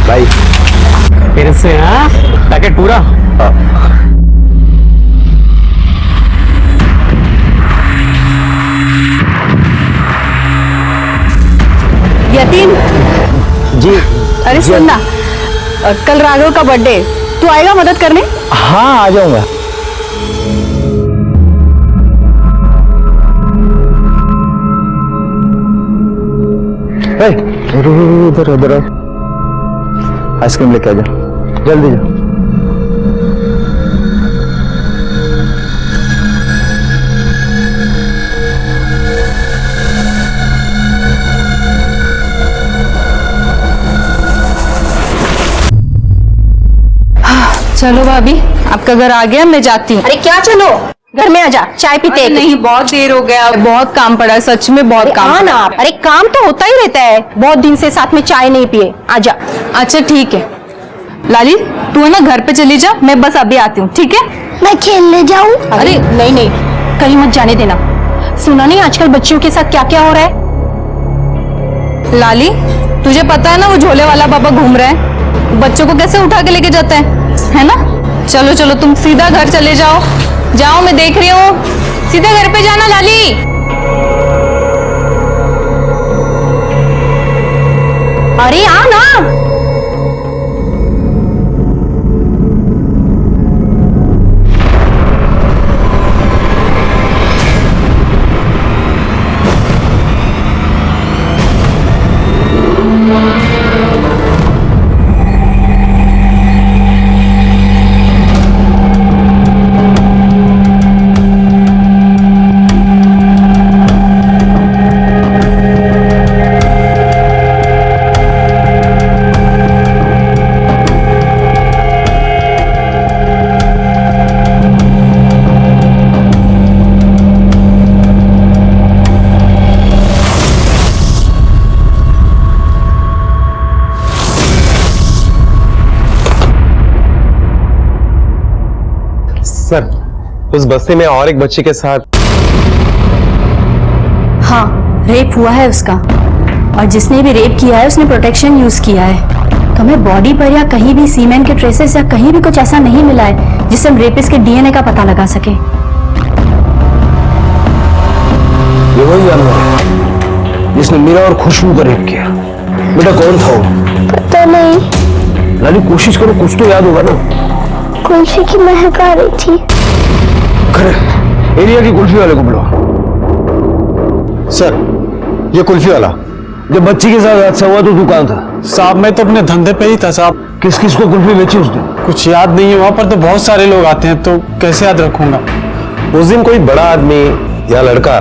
भाई फिर से हाँ पैकेट पूरा। यतीम, जी अरे सुन ना, कल राघव का बर्थडे, तू आएगा मदद करने? हाँ आ जाऊंगा। उधर उधर आइसक्रीम लेके आ जा, जल्दी जा। चलो भाभी, आपका घर आ गया, मैं जाती हूँ। अरे क्या चलो, घर में आ जा, चाय पीते हैं। नहीं, बहुत देर हो गया, बहुत काम पड़ा, सच में बहुत काम हाँ ना, पड़ा। अरे काम तो होता ही रहता है, बहुत दिन से साथ में चाय नहीं पिए, आजा। अच्छा ठीक है, लाली तू है ना घर पे चली जा, मैं बस अभी आती हूँ, ठीक है? मैं खेलने जाऊं? अरे नहीं नहीं, कहीं मत जाने देना। सुना नहीं आजकल बच्चियों के साथ क्या क्या हो रहा है? लाली तुझे पता है ना वो झोले वाला बाबा घूम रहा है, बच्चों को कैसे उठा के लेके जाता है ना? चलो चलो तुम सीधा घर चले जाओ, जाओ मैं देख रही हूँ, सीधा घर पे जाना लाली। अरे आ ना। सर, उस बस्ती में और एक बच्ची के साथ। हाँ, रेप हुआ है उसका, और जिसने भी रेप किया है उसने प्रोटेक्शन यूज किया है। तो हमें बॉडी पर या कहीं भी सीमेंट के ट्रेसेस या कहीं भी कुछ ऐसा नहीं मिला है जिससे हम रेपिस्ट के डीएनए का पता लगा सके। ये वही जानवर है जिसने मीरा और खुशबू का रेप किया। बेटा कौन था वो? पता नहीं। लाली कोशिश करो, कुछ तो याद होगा ना। कुल्फी की महक आ रही थी। खैर, एरिया की कुल्फी वाले को बुलाओ। सर, ये कुल्फी वाला। जब बच्ची के साथ हादसा हुआ तो तू कहाँ था? साहब मैं तो अपने धंधे पे ही था साहब। किस किस को कुल्फी बेची उस दिन? कुछ याद नहीं है, वहाँ पर तो बहुत सारे लोग आते हैं, तो कैसे याद रखूंगा। उस दिन कोई बड़ा आदमी या लड़का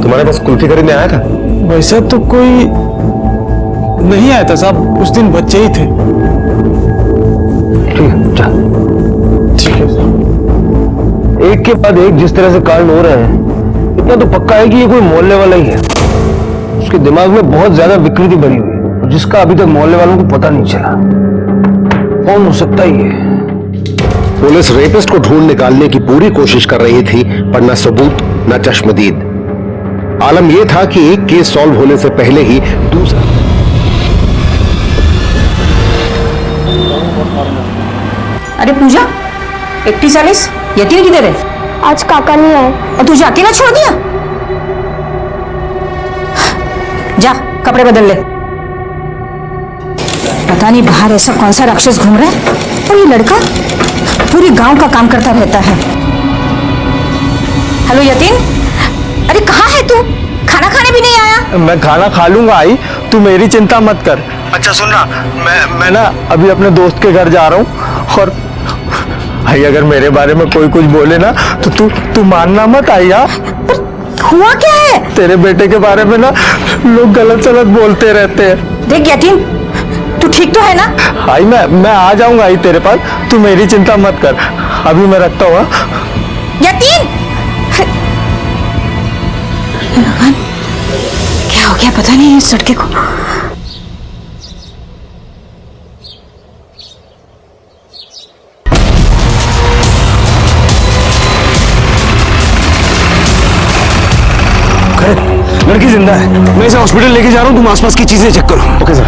तुम्हारे पास कुल्फी खरीदने आया था? वैसे तो कोई नहीं आया था साहब, उस दिन बच्चे ही थे। ठीक है, चल। ठीक है साहब। एक के बाद एक जिस तरह से कांड हो रहे हैं, इतना तो पक्का है कि ये कोई मोहल्ले वाला ही है। उसके दिमाग में बहुत ज्यादा विकृति भरी हुई है, जिसका अभी तक मोहल्ले वालों को पता नहीं चला। कौन हो सकता है ये? पुलिस रेपिस्ट को ढूंढ निकालने की पूरी कोशिश कर रही थी, पर न सबूत न चश्मदीद। आलम यह था कि एक केस सॉल्व होने से पहले ही दूसरा। अरे पूजा, 1:40, यतीम किधर है? आज काका नहीं आए। और तुझे अकेला छोड़ दिया? जा कपड़े बदल ले। पता नहीं बाहर ऐसा कौन सा राक्षस घूम रहा है, और ये लड़का पूरे गांव का काम करता रहता है। हेलो यतीम, अरे कहाँ है तू? खाना खाने भी नहीं आया? मैं खाना खा लूंगा आई, तू मेरी चिंता मत कर। अच्छा सुन ना, मैं ना अभी अपने दोस्त के घर जा रहा हूँ, और भाई अगर मेरे बारे में कोई कुछ बोले ना तो तू मानना मत आई। हुआ क्या है? तेरे बेटे के बारे में ना लोग गलत सलत बोलते रहते हैं। देख यतीम, तू ठीक तो है ना? आई मैं आ जाऊंगा आई तेरे पास, तू मेरी चिंता मत कर। अभी मैं रखता हूँ। यतीम, क्या हो गया पता नहीं इस लड़के को। लड़की जिंदा है, मैं इसे हॉस्पिटल लेके जा रहा हूँ, तुम आसपास की चीजें चेक करो। Okay sir.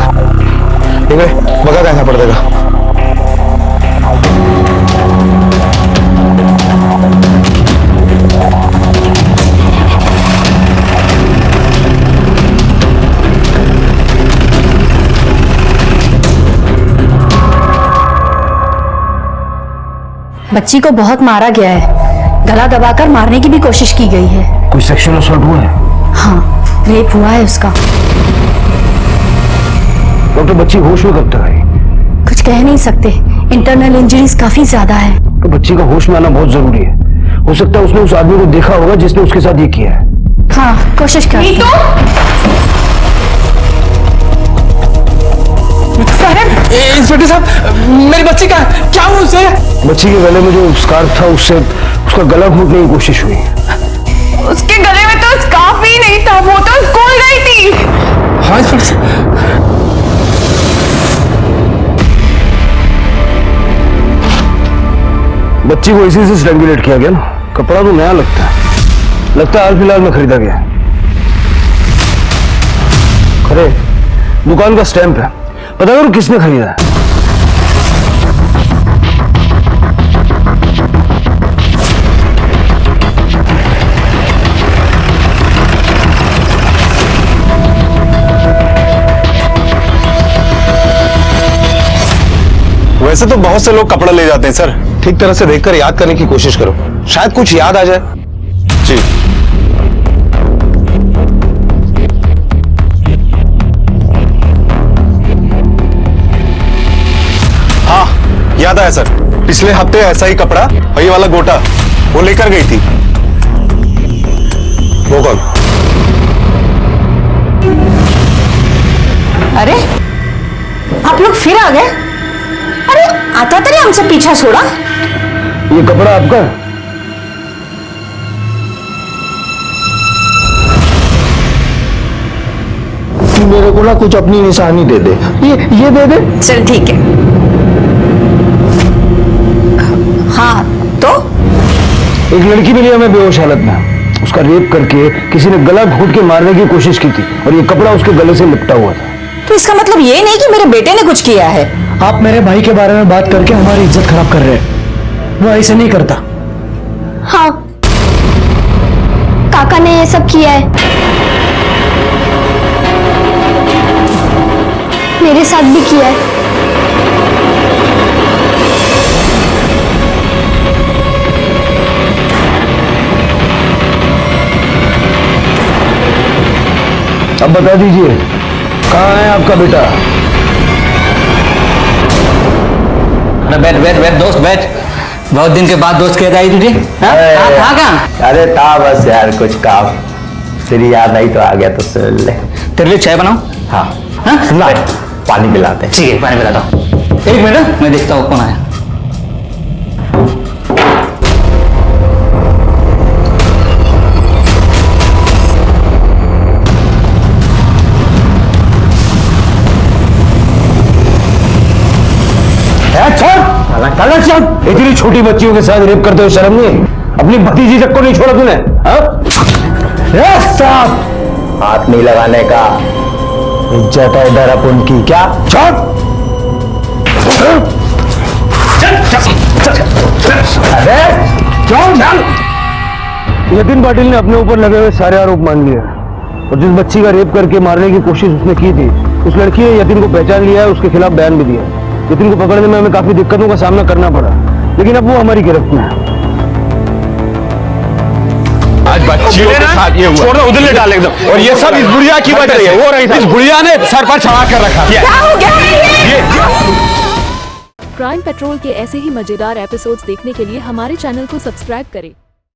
ठीक है, बगा कहना पड़ देगा। बच्ची को बहुत मारा गया है, गला दबाकर मारने की भी कोशिश की गई है। कोई सेक्सुअल असॉल्ट हुआ है? हाँ, रेप हुआ है उसका। डॉक्टर, बच्ची होश में कब तक आई? कुछ कह नहीं सकते, इंटरनल इंजरीज काफी ज्यादा है। तो बच्ची का होश में आना बहुत जरूरी है। हो सकता है उसने उस आदमी को देखा होगा जिसने उसके साथ ये किया है। हाँ, कोशिश कर। इंस्पेक्टर साहब, मेरी बच्ची का क्या हुआ उसे? बच्ची के गले में जो स्कार्फ था उससे उसका गला घोटने की कोशिश हुई। उसके गले में तो स्कार्फ ही नहीं था, वो तो स्कूल गई थी। हाँ इंस्पेक्टर साहब। बच्ची को इसी से स्ट्रैंगुलेट किया गया ना। कपड़ा तो नया लगता है हाल फिलहाल में खरीदा गया। खरे दुकान का स्टैंप है, पता करो किसने खरीदा है। वैसे तो बहुत से लोग कपड़ा ले जाते हैं सर। ठीक तरह से देखकर याद करने की कोशिश करो, शायद कुछ याद आ जाए। जी हाँ, याद आया सर। पिछले हफ्ते ऐसा ही कपड़ा वही वाला गोटा वो लेकर गई थी। वो कौन? अरे आप लोग फिर आ गए? अरे आता तो नहीं हमसे पीछा छोड़ा। ये कपड़ा आपका? मेरे को ना कुछ अपनी निशानी दे दे। ये दे दे। चल ठीक है। हाँ तो एक लड़की मिली हमें बेहोश हालत में, उसका रेप करके किसी ने गला घोट के मारने की कोशिश की थी और ये कपड़ा उसके गले से लिपटा हुआ था। तो इसका मतलब ये नहीं कि मेरे बेटे ने कुछ किया है। आप मेरे भाई के बारे में बात करके हमारी इज्जत खराब कर रहे हैं, वो ऐसे नहीं करता। हाँ, काका ने ये सब किया है, मेरे साथ भी किया है। अब बता दीजिए, कहाँ है आपका बेटा? बैठ दोस्त बैठ। बहुत दिन के बाद दोस्त कहता है तुझे। कहाँ? अरे था बस यार कुछ काम, तेरी याद आई तो आ गया, तो सुन ले। तेरे लिए चाय बनाऊं? हाँ ला, पानी पिलाते। ठीक है, पानी पिलाता हूँ। एक मिनट, मैं देखता हूँ कौन आया। इतनी छोटी बच्चियों के साथ रेप करते हो शर्म नहीं? अपनी भतीजी तक को नहीं छोड़ा तूने? हाथ नहीं लगाने का, इज्जत है इधर अपन की। क्या अरे चल। यतीन पाटिल ने अपने ऊपर लगे हुए सारे आरोप मान लिए और जिस बच्ची का रेप करके मारने की कोशिश उसने की थी, उस लड़की ने यतीन को पहचान लिया है, उसके खिलाफ बयान भी दिया। यतीन को पकड़ने में हमें काफी दिक्कतों का सामना करना पड़ा, लेकिन अब वो हमारी गिरफ्त में है। आज बच्चियों के साथ ये हुआ, छोड़ दो, उधर ले डाल एकदम। और ये सब इस बुढ़िया की वजह से हो रही थी। इस बुढ़िया ने सर पर चढ़ा कर रखा। क्या हो गया? क्राइम पेट्रोल के ऐसे ही मजेदार एपिसोड्स देखने के लिए हमारे चैनल को सब्सक्राइब करें